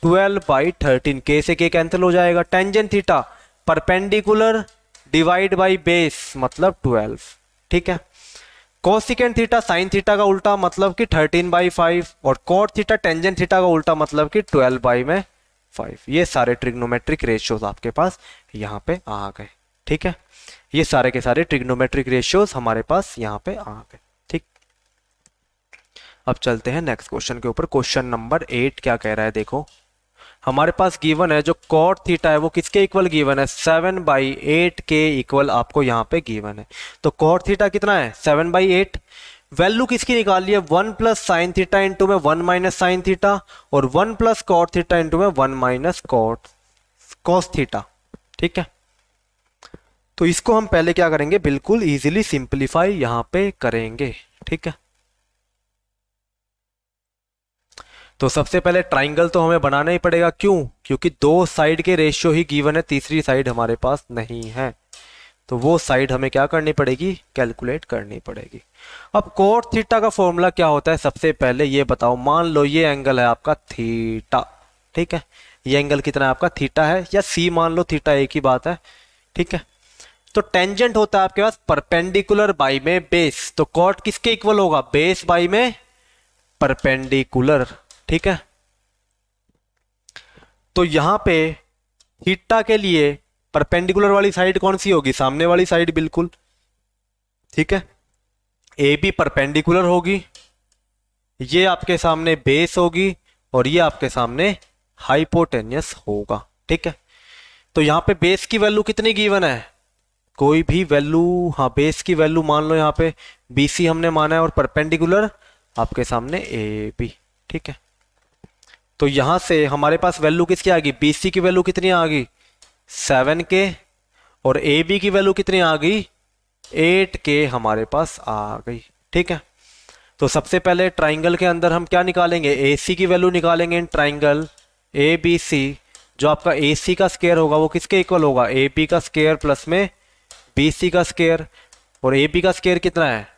12/13, के से के कैंसिल हो जाएगा। Tangent theta perpendicular divide by base मतलब 12, ठीक है। कोसिकेंट थीटा साइन थीटा का उल्टा मतलब कि 13/5, और कॉट थीटा टेंजेंट थीटा का उल्टा मतलब कि 12/5। ये सारे ट्रिग्नोमेट्रिक रेशियोज आपके पास यहाँ पे आ गए, ठीक है। ये सारे के सारे ट्रिग्नोमेट्रिक रेशियोज हमारे पास यहाँ पे आ गए, ठीक। अब चलते हैं नेक्स्ट क्वेश्चन के ऊपर। क्वेश्चन नंबर 8 क्या कह रहा है, देखो हमारे पास गिवन है जो कॉट थीटा है वो किसके इक्वल गिवन है, 7/8 के इक्वल आपको यहाँ पे गिवन है। तो कॉट थीटा कितना है, 7/8। वैल्यू किसकी निकाल है, 1 प्लस साइन थीटा इंटू में 1 माइनस साइन थीटा, और 1 प्लस कॉट थीटा इंटू में 1 माइनस कॉस थीटा, ठीक है। तो इसको हम पहले क्या करेंगे, बिल्कुल इजीली सिंप्लीफाई यहाँ पे करेंगे, ठीक है। तो सबसे पहले ट्राइंगल तो हमें बनाना ही पड़ेगा, क्यों, क्योंकि दो साइड के रेशियो ही गिवन है, तीसरी साइड हमारे पास नहीं है। तो वो साइड हमें क्या करनी पड़ेगी, कैलकुलेट करनी पड़ेगी। अब कोट थीटा का फॉर्मूला क्या होता है, सबसे पहले ये बताओ। मान लो ये एंगल है आपका थीटा, ठीक है। ये एंगल कितना है आपका, थीटा है, या सी मान लो, थीटा एक ही बात है, ठीक है। तो टेंजेंट होता है आपके पास परपेंडिकुलर बाई में बेस। तो कॉट किसके इक्वल होगा, बेस बाई में परपेंडिकुलर, ठीक है। तो यहां पे थीटा के लिए परपेंडिकुलर वाली साइड कौन सी होगी, सामने वाली साइड, बिल्कुल, ठीक है। ए बी परपेंडिकुलर होगी, ये आपके सामने बेस होगी, और ये आपके सामने हाइपोटेनियस होगा, ठीक है। तो यहां पे बेस की वैल्यू कितनी गिवन है, कोई भी वैल्यू, हाँ बेस की वैल्यू मान लो यहाँ पे BC हमने माना है, और परपेंडिकुलर आपके सामने AB, ठीक है। तो यहां से हमारे पास वैल्यू किसकी आ गई, BC की वैल्यू कितनी आ गई, 7 के, और AB की वैल्यू कितनी आ गई, 8 के हमारे पास आ गई, ठीक है। तो सबसे पहले ट्राइंगल के अंदर हम क्या निकालेंगे, AC की वैल्यू निकालेंगे इन ट्राइंगल ABC। जो आपका AC का स्क्वायर होगा वो किसके इक्वल होगा, AB का स्क्वायर प्लस में BC का स्क्वायर, और AB का स्क्वायर कितना है,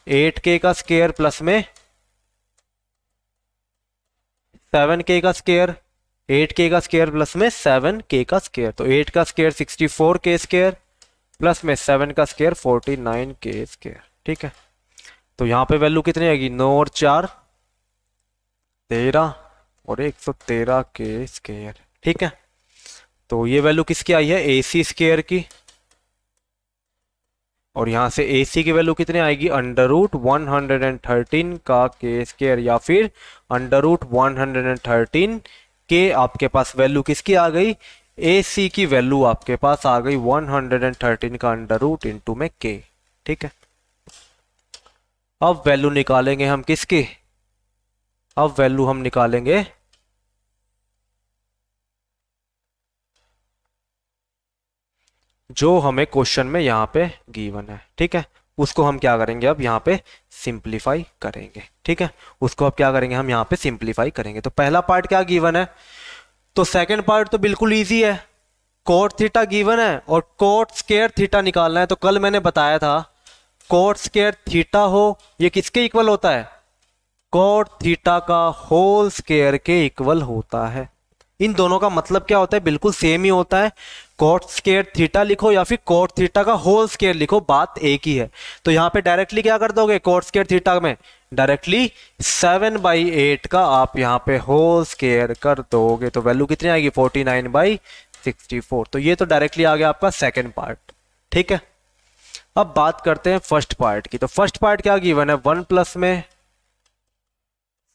8K का स्क्वायर प्लस में 7K का स्क्वायर, 8K का स्क्वायर प्लस में 7K का स्क्वायर। तो 8 का स्क्वायर 64K स्क्वायर प्लस में 7 का स्क्वायर 49K स्क्वायर, ठीक है। तो यहाँ पे वैल्यू कितनी आएगी, 9 और 4 13 और 113K स्क्वायर, ठीक है। तो ये वैल्यू किसकी आई है, AC स्क्वायर की, और यहां से AC की वैल्यू कितनी आएगी, √113 का K स्क्वायर, या फिर √113 के आपके पास वैल्यू किसकी आ गई, AC की वैल्यू आपके पास आ गई 113 का अंडर इंटू में K, ठीक है। अब वैल्यू निकालेंगे हम किसकी, अब वैल्यू हम निकालेंगे जो हमें क्वेश्चन में यहाँ पे गिवन है, ठीक है। उसको हम क्या करेंगे, अब यहाँ पे सिंप्लीफाई करेंगे, ठीक है। उसको अब क्या करेंगे, हम यहाँ पे सिंप्लीफाई करेंगे। तो पहला पार्ट क्या गिवन है, तो सेकंड पार्ट तो बिल्कुल इजी है, कोट थीटा गिवन है और कोट स्क्वायर थीटा निकालना है। तो कल मैंने बताया था कोट स्क्वायर थीटा हो ये किसके इक्वल होता है, कोट थीटा का होल स्क्वायर के इक्वल होता है। इन दोनों का मतलब क्या होता है, बिल्कुल सेम ही होता है। कोट स्क्वायर थीटा लिखो या फिर कोट थीटा का होल स्क्वायर लिखो, बात एक ही है। तो यहां पे डायरेक्टली क्या कर दोगे, कोट स्क्वायर थीटा में डायरेक्टली 7/8 का आप यहां पे होल स्क्वायर कर दोगे, तो वैल्यू कितनी आएगी 49/64। तो ये तो डायरेक्टली आ गया आपका सेकेंड पार्ट, ठीक है। अब बात करते हैं फर्स्ट पार्ट की। तो फर्स्ट पार्ट क्या गिवन है, 1 प्लस में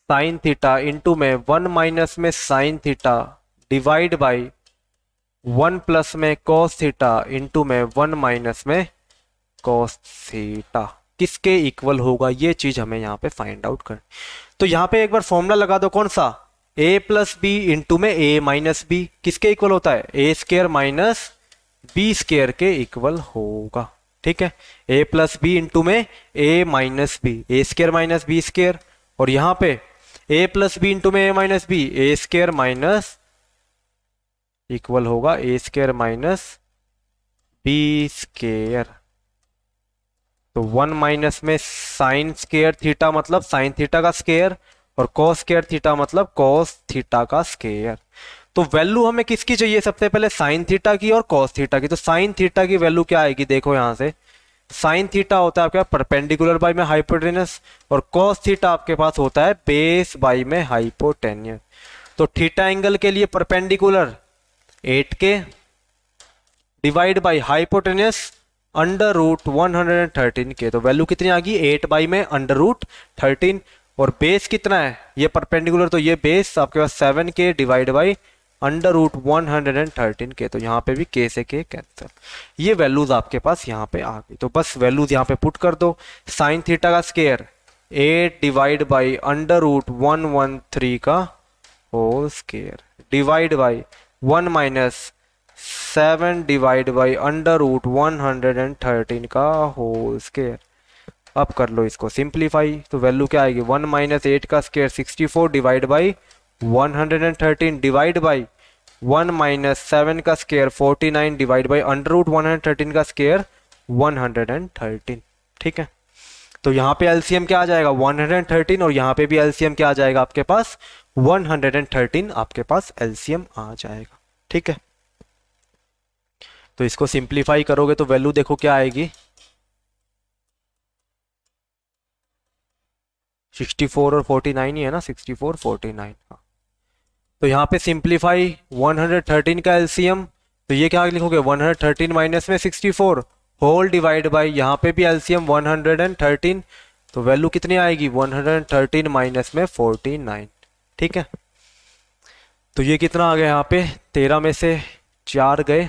साइन थीटा इंटू में 1 माइनस में sine theta divide by 1 plus में कॉस थीटा इंटू में 1 माइनस में कॉस थीटा किसके इक्वल होगा, ये चीज हमें यहाँ पे फाइंड आउट कर। तो यहाँ पे एक बार फॉर्मूला लगा दो, कौन सा, a प्लस बी इंटू में a माइनस बी किसके इक्वल होता है, a square minus b square के इक्वल होगा, ठीक है। a प्लस बी इंटू में a minus b, a square minus b square, और यहाँ पे a प्लस बी इंटू में a minus b, a square minus इक्वल होगा a square minus b square. तो 1 माइनस में साइन स्क्वायर थीटा मतलब साइन थीटा का स्क्वायर, और कॉस स्क्वायर थीटा मतलब कॉस थीटा का स्क्वायर। तो वैल्यू हमें किसकी चाहिए, सबसे पहले साइन थीटा की और कॉस थीटा की। तो साइन थीटा की वैल्यू क्या आएगी, देखो यहां से साइन थीटा होता है आपके पास परपेंडिकुलर बाई में हाइपोटेनस, और कॉस थीटा आपके पास होता है बेस बाई में हाइपोटेनियस। तो थीटा एंगल के लिए perpendicular 8k divide by hypotenuse under root 113k। तो वैल्यू कितनी आ गई, 8 बाई में अंडर रूट 13। और बेस कितना है, ये परपेंडिकुलर तो ये बेस आपके पास 7k divide by under root 113k। तो यहाँ पे भी k से k कैंसिल, ये वैल्यूज आपके पास यहाँ पे आ गई। तो बस वैल्यूज यहाँ पे पुट कर दो। साइन थीटा का square 8 divide by under root 113 का whole square divide by 1 minus 7 divide by under root 113 का होल स्क्वायर। अब कर लो इसको सिंप्लीफाई, तो वैल्यू क्या आएगी, 1 माइनस 8 का square 64 divide by 113 divide by 1 minus 7 का square 49 divide by under root 113 का स्क्वायर 113। ठीक है, तो यहाँ पे एलसीएम क्या आ जाएगा 113, और यहाँ पे भी एलसीएम क्या आ जाएगा आपके पास 113 आपके पास एलसीएम आ जाएगा। ठीक है, तो इसको सिंप्लीफाई करोगे तो वैल्यू देखो क्या आएगी 64 और 49 ही है ना, 64 49। हाँ, तो यहाँ पे सिंप्लीफाई 113 का एलसीएम, तो ये क्या लिखोगे 113 माइनस में 64 होल डिवाइड बाई यहाँ पे भी एलसीएम 113। तो वैल्यू कितनी आएगी 113 माइनस में 49। ठीक है, तो ये कितना आ गया यहाँ पे 13 में से 4 गए,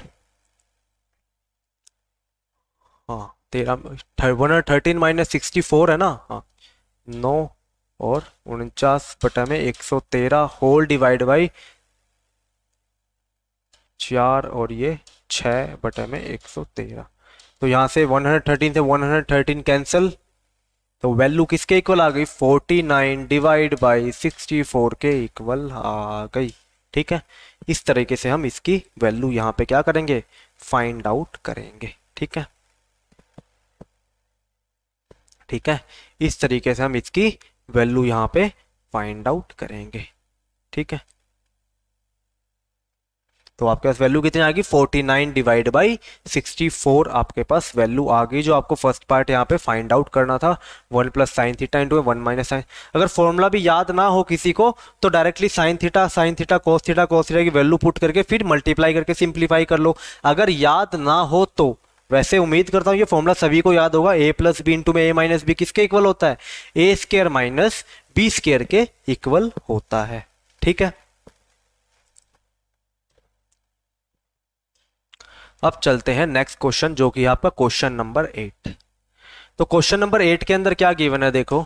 हाँ 113 माइनस 64 है ना, हाँ 9 और 49 बटा में 113 होल डिवाइड बाई 4 और ये 6 बटा में 113। तो यहाँ से 113 से 113 कैंसिल, तो वैल्यू किसके इक्वल आ गई 49 डिवाइड बाई 64 के इक्वल आ गई। ठीक है, इस तरीके से हम इसकी वैल्यू यहाँ पे क्या करेंगे फाइंड आउट करेंगे। ठीक है, ठीक है, इस तरीके से हम इसकी वैल्यू यहाँ पे फाइंड आउट करेंगे। ठीक है, तो आपके पास वैल्यू कितनी आ गई 49 डिवाइड बाई 64 आपके पास वैल्यू आ गई, जो आपको फर्स्ट पार्ट यहाँ पे फाइंड आउट करना था 1 plus sine theta into 1 minus sine. अगर फॉर्मूला भी याद ना हो किसी को तो directly sine theta cos theta की वैल्यू पुट करके फिर मल्टीप्लाई करके सिंप्लीफाई कर लो। अगर याद ना हो तो वैसे उम्मीद करता हूँ ये फॉर्मूला सभी को याद होगा, a प्लस बी इंटू में a माइनस बी किसके इक्वल होता है a square minus b square के इक्वल होता है। ठीक है, अब चलते हैं नेक्स्ट क्वेश्चन जो कि आपका क्वेश्चन नंबर 8। तो क्वेश्चन नंबर 8 के अंदर क्या गिवन है, देखो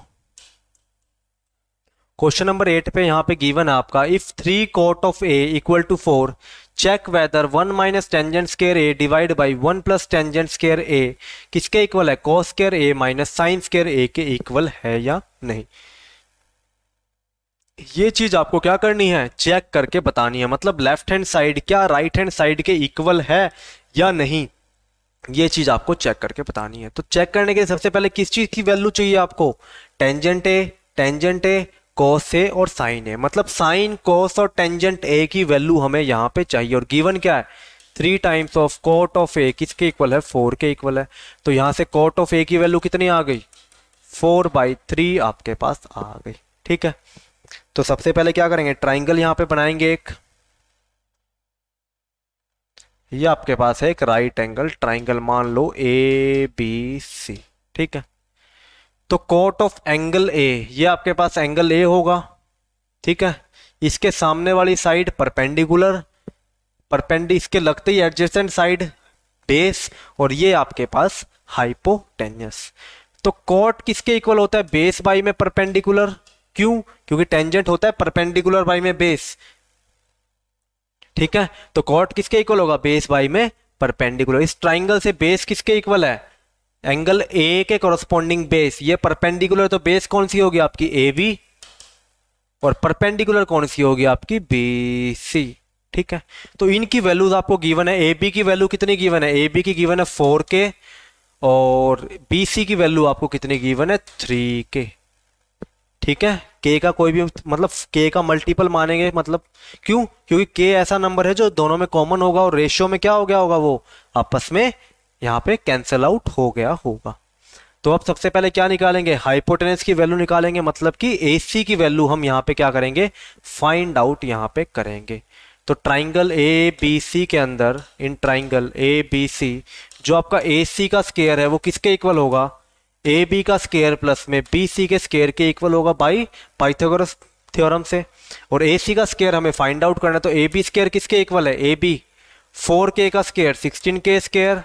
क्वेश्चन नंबर 8 पे यहाँ पे गिवन है आपका if 3 cot of a equal to 4 check whether 1 minus tangent square a divide by 1 plus tangent square a किसके इक्वल है cos square a minus sine square a के इक्वल है या नहीं। ये चीज आपको क्या करनी है चेक करके बतानी है, मतलब लेफ्ट हैंड साइड क्या राइट हैंड साइड के इक्वल है या नहीं, ये चीज आपको चेक करके बतानी है। तो चेक करने के लिए सबसे पहले किस चीज की वैल्यू चाहिए आपको टेंजेंट ए कॉस ए और साइन ए, मतलब साइन कॉस और टेंजेंट ए की वैल्यू हमें यहाँ पे चाहिए। और गिवन क्या है 3 टाइम्स ऑफ कॉट ऑफ ए किसके इक्वल है 4 के इक्वल है। तो यहाँ से कॉट ऑफ ए की वैल्यू कितनी आ गई 4/3 आपके पास आ गई। ठीक है, तो सबसे पहले क्या करेंगे ट्राइंगल यहाँ पे बनाएंगे एक, ये आपके पास है एक राइट एंगल ट्राइंगल मान लो ABC। ठीक है, तो कोट ऑफ एंगल ए ये आपके पास एंगल ए होगा। ठीक है, इसके सामने वाली साइड परपेंडिकुलर इसके लगते ही एडजेसेंट साइड बेस, और ये आपके पास हाइपोटेन्यूस। तो कोट किसके इक्वल होता है बेस बाई में परपेंडिकुलर, क्यों क्योंकि टेंजेंट होता है परपेंडिकुलर बाई में बेस। ठीक है, तो कॉट किसके इक्वल होगा बेस बाई में परपेंडिकुलर। इस ट्राइंगल से बेस किसके इक्वल है एंगल ए के कोरस्पॉन्डिंग बेस, ये परपेंडिकुलर तो बेस कौन सी होगी आपकी AB और परपेंडिकुलर कौन सी होगी आपकी BC। ठीक है, तो इनकी वैल्यूज आपको गिवन है, AB की वैल्यू कितनी गिवन है AB की गिवन है 4K और BC की वैल्यू आपको कितनी गिवन है 3K। ठीक है, के का कोई भी मतलब के का मल्टीपल मानेंगे, मतलब क्यों, क्योंकि के ऐसा नंबर है जो दोनों में कॉमन होगा और रेशियो में क्या हो गया होगा, वो आपस में यहाँ पे कैंसिल आउट हो गया होगा। तो अब सबसे पहले क्या निकालेंगे, हाइपोटेनस की वैल्यू निकालेंगे, मतलब कि AC की वैल्यू हम यहाँ पे क्या करेंगे, फाइंड आउट यहाँ पे करेंगे। तो ट्राइंगल ABC के अंदर, इन ट्राइंगल ABC जो आपका AC का स्क्वायर है वो किसके इक्वल होगा, AB का स्क्वायर प्लस में BC के स्क्वायर के इक्वल होगा बाई पाइथागोरस थ्योरम से। और AC का स्क्वायर हमें फाइंड आउट करना है, तो AB स्क्वायर किसके इक्वल है, AB 4K का square 16K square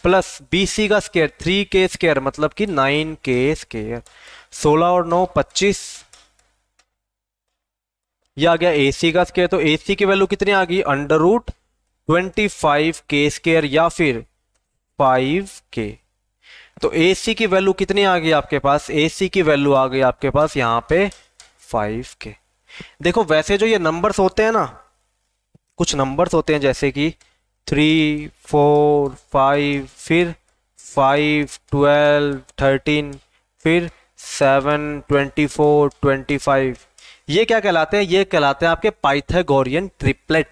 plus BC का स्क्वायर 3K स्क्वायर मतलब कि 9K स्क्वायर। 16 और 9 25, ये आ गया AC का स्क्वायर। तो AC की वैल्यू कितनी आ गई, अंडर रूट 25K स्क्वायर या फिर 5K। तो AC की वैल्यू कितनी आ गई आपके पास, AC की वैल्यू आ गई आपके पास यहाँ पे 5K। देखो वैसे जो ये नंबर्स होते हैं ना, कुछ नंबर्स होते हैं जैसे कि 3 4 5 फिर 5 12 13 फिर 7 24 25, ये क्या कहलाते हैं, ये कहलाते हैं आपके पाइथागोरियन ट्रिपलेट।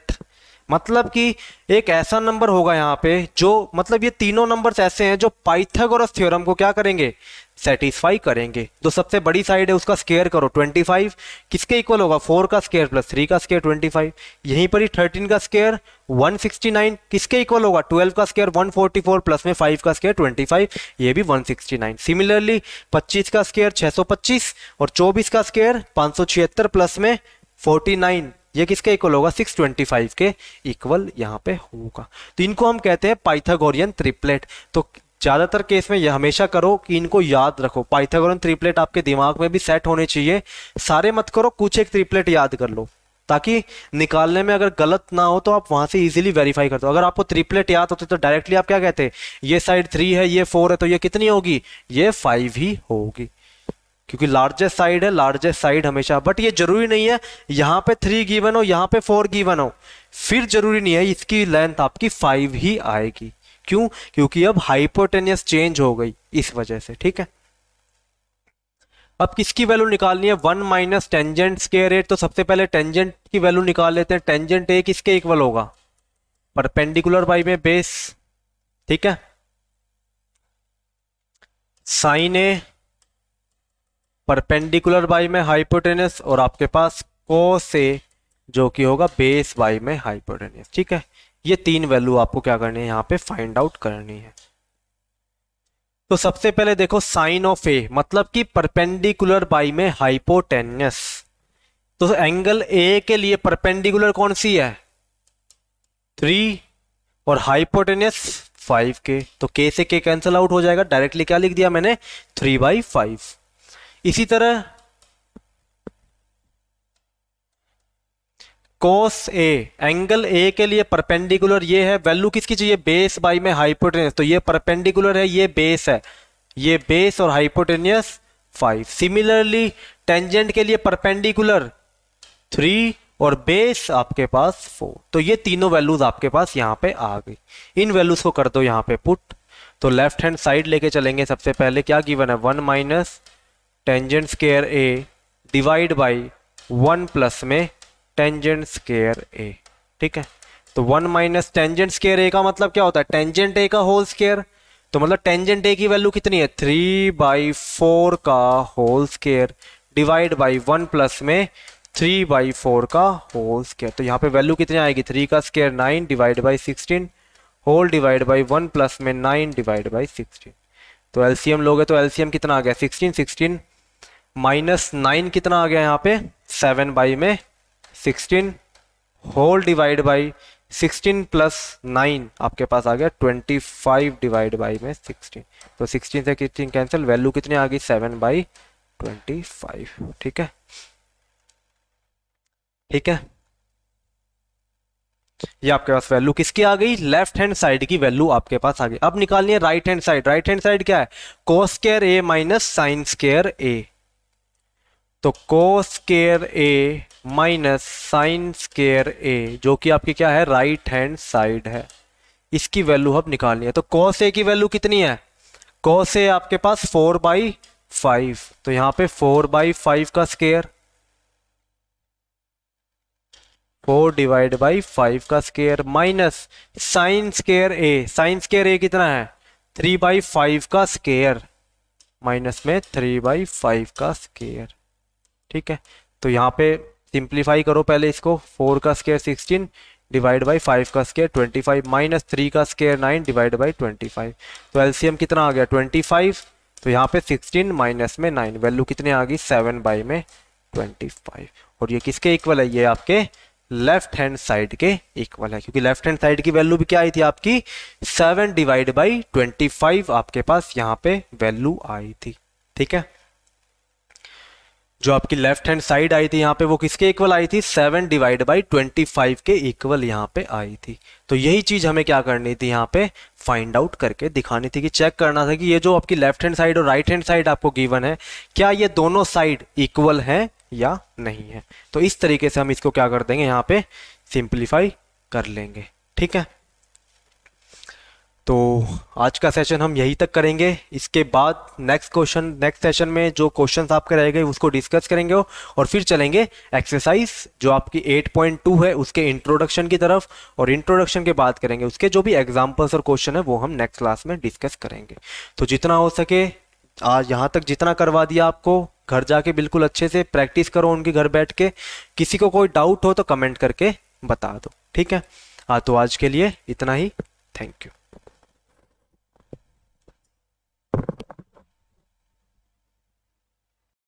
मतलब कि एक ऐसा नंबर होगा यहाँ पे जो, मतलब ये तीनों नंबर्स ऐसे हैं जो पाइथागोरस थ्योरम को क्या करेंगे, सेटिस्फाई करेंगे। जो सबसे बड़ी साइड है उसका स्क्वायर करो 25, किसके इक्वल होगा, 4 का स्क्वायर प्लस 3 का स्क्वायर 25। यहीं पर ही 13 का स्क्वायर 169, किसके इक्वल होगा, 12 का स्क्वायर 144 प्लस में 5 का स्क्वायर 25, ये भी 169। सिमिलरली 25 का स्क्वायर 625 और 24 का स्क्वायर 576 प्लस में 49, ये किसके इक्वल होगा, 625 के इक्वल यहाँ पे होगा। तो इनको हम कहते हैं पाइथागोरियन ट्रिपलेट। तो ज्यादातर केस में ये हमेशा करो कि इनको याद रखो, पाइथागोरियन ट्रिपलेट आपके दिमाग में भी सेट होने चाहिए। सारे मत करो, कुछ एक ट्रिपलेट याद कर लो ताकि निकालने में अगर गलत ना हो तो आप वहां से इजीली वेरीफाई कर दो। अगर आपको ट्रिपलेट याद होते तो डायरेक्टली आप क्या कहते, ये साइड 3 है ये 4 है तो ये कितनी होगी, ये 5 ही होगी, क्योंकि लार्जेस्ट साइड है, लार्जेस्ट साइड हमेशा। बट ये जरूरी नहीं है यहाँ पे 3 गिवन हो यहाँ पे 4 गिवन हो, फिर जरूरी नहीं है इसकी लेंथ आपकी 5 ही आएगी। क्यों, क्योंकि अब हाइपोटेनियस चेंज हो गई इस वजह से। ठीक है, अब किसकी वैल्यू निकालनी है, 1 माइनस टेंजेंट स्क्वायर ए। तो सबसे पहले टेंजेंट की वैल्यू निकाल लेते हैं। टेंजेंट ए किसके इक्वल होगा, परपेंडिकुलर बाई में बेस। ठीक है, साइन ए परपेंडिकुलर बाई में हाइपोटेनस और आपके पास कोस ए जो कि होगा बेस बाई में हाइपोटेनस। ठीक है, ये 3 वैल्यू आपको क्या करनी है, यहाँ पे फाइंड आउट करनी है। तो सबसे पहले देखो साइन ऑफ ए मतलब कि परपेंडिकुलर बाई में हाइपोटेनस। तो एंगल ए के लिए परपेंडिकुलर कौन सी है, 3 और हाइपोटेनस 5K। तो K से K कैंसिल आउट हो जाएगा, डायरेक्टली क्या लिख दिया मैंने, 3/5। इसी तरह cos A, एंगल A के लिए परपेंडिकुलर ये है, वैल्यू किसकी चाहिए, बेस बाई में हाइपोटेनस। तो ये परपेंडिकुलर है, ये बेस है, ये बेस और हाइपोटेनियस 5। सिमिलरली टेंजेंट के लिए परपेंडिकुलर 3 और बेस आपके पास 4। तो ये तीनों वैल्यूज आपके पास यहाँ पे आ गई। इन वैल्यूज को कर दो यहाँ पे पुट। तो लेफ्ट हैंड साइड लेके चलेंगे। सबसे पहले क्या गिवन है, 1 minus tangent square A divide by 1 plus में टेंजेंट स्क्वायर ए। ठीक है, तो 1 माइनस टेंजेंट स्क्वायर ए का मतलब क्या होता है, टेंजेंट ए का होल स्क्वायर। तो मतलब टेंजेंट ए की वैल्यू कितनी है, 3/4 का whole square divide by 1 plus में 3/4 का होल स्क्वायर। तो यहाँ पे वैल्यू कितनी आएगी, 3 का square 9 divide by 16 whole divide by 1 plus में 9 डिवाइड बाई 16। तो एलसीएम लोगे तो एलसीएम कितना आ गया, 16 माइनस 9 कितना आ गया यहाँ पे, 7 बाई में 16 होल डिवाइड बाई 16 प्लस 9 आपके पास आ गया 25 डिवाइड बाई में 16। तो 16 से 16 कैंसिल, वैल्यू कितनी आ गई, 7/25। ठीक है, ठीक है, ये आपके पास वैल्यू किसकी आ गई, लेफ्ट हैंड साइड की वैल्यू आपके पास आ गई। अब निकालनी है right hand side. Right hand side क्या है, कोस स्क्वायर ए माइनस साइन स्क्वायर ए। तो कोस स्क्वायर ए माइनस साइन स्क्वायर ए जो कि आपकी क्या है, राइट हैंड साइड है, इसकी वैल्यू अब निकालनी है। तो कोस ए की वैल्यू कितनी है, कोस ए आपके पास 4/4 5, तो यहाँ पे 4/5 का स्क्वायर, 4 डिवाइड बाई 5 का स्क्वायर माइनस साइन स्क्वायर ए, साइन स्क्वायर ए कितना है 3/5 का स्क्वायर, माइनस में 3/5 का स्क्वायर। ठीक है, तो यहाँ पे सिंप्लीफाई करो पहले इसको, 4 का स्क्वायर 16 डिवाइड बाई 5 का स्क्वायर 25 माइनस 3 का स्क्वायर 9 डिवाइड बाई 25, तो एलसीएम कितना आ गया 25, तो यहाँ पे 16 माइनस में 9 वैल्यू कितने आ गई 7/25, और ये किसके इक्वल है, ये आपके लेफ्ट हैंड साइड के इक्वल है, क्योंकि लेफ्ट हैंड साइड की वैल्यू भी क्या आई थी आपकी 7/25 आपके पास यहाँ पे वैल्यू आई थी। ठीक है, जो आपकी लेफ्ट हैंड साइड आई थी यहाँ पे वो किसके इक्वल आई थी 7/25 के इक्वल यहाँ पे आई थी। तो यही चीज हमें क्या करनी थी यहाँ पे फाइंड आउट करके दिखानी थी, कि चेक करना था कि ये जो आपकी लेफ्ट हैंड साइड और राइट हैंड साइड आपको गिवन है क्या ये दोनों साइड इक्वल हैं या नहीं है। तो इस तरीके से हम इसको क्या कर देंगे यहाँ पे सिंप्लीफाई कर लेंगे। ठीक है, तो आज का सेशन हम यही तक करेंगे, इसके बाद नेक्स्ट सेशन में जो क्वेश्चंस आपके रहेंगे उसको डिस्कस करेंगे और फिर चलेंगे एक्सरसाइज जो आपकी 8.2 है उसके इंट्रोडक्शन की तरफ, और इंट्रोडक्शन के बाद करेंगे उसके जो भी एग्जाम्पल्स और क्वेश्चन है वो हम नेक्स्ट क्लास में डिस्कस करेंगे। तो जितना हो सके आज यहाँ तक जितना करवा दिया आपको, घर जाके बिल्कुल अच्छे से प्रैक्टिस करो उनके घर बैठ के, किसी को कोई डाउट हो तो कमेंट करके बता दो। ठीक है, हाँ तो आज के लिए इतना ही, थैंक यू।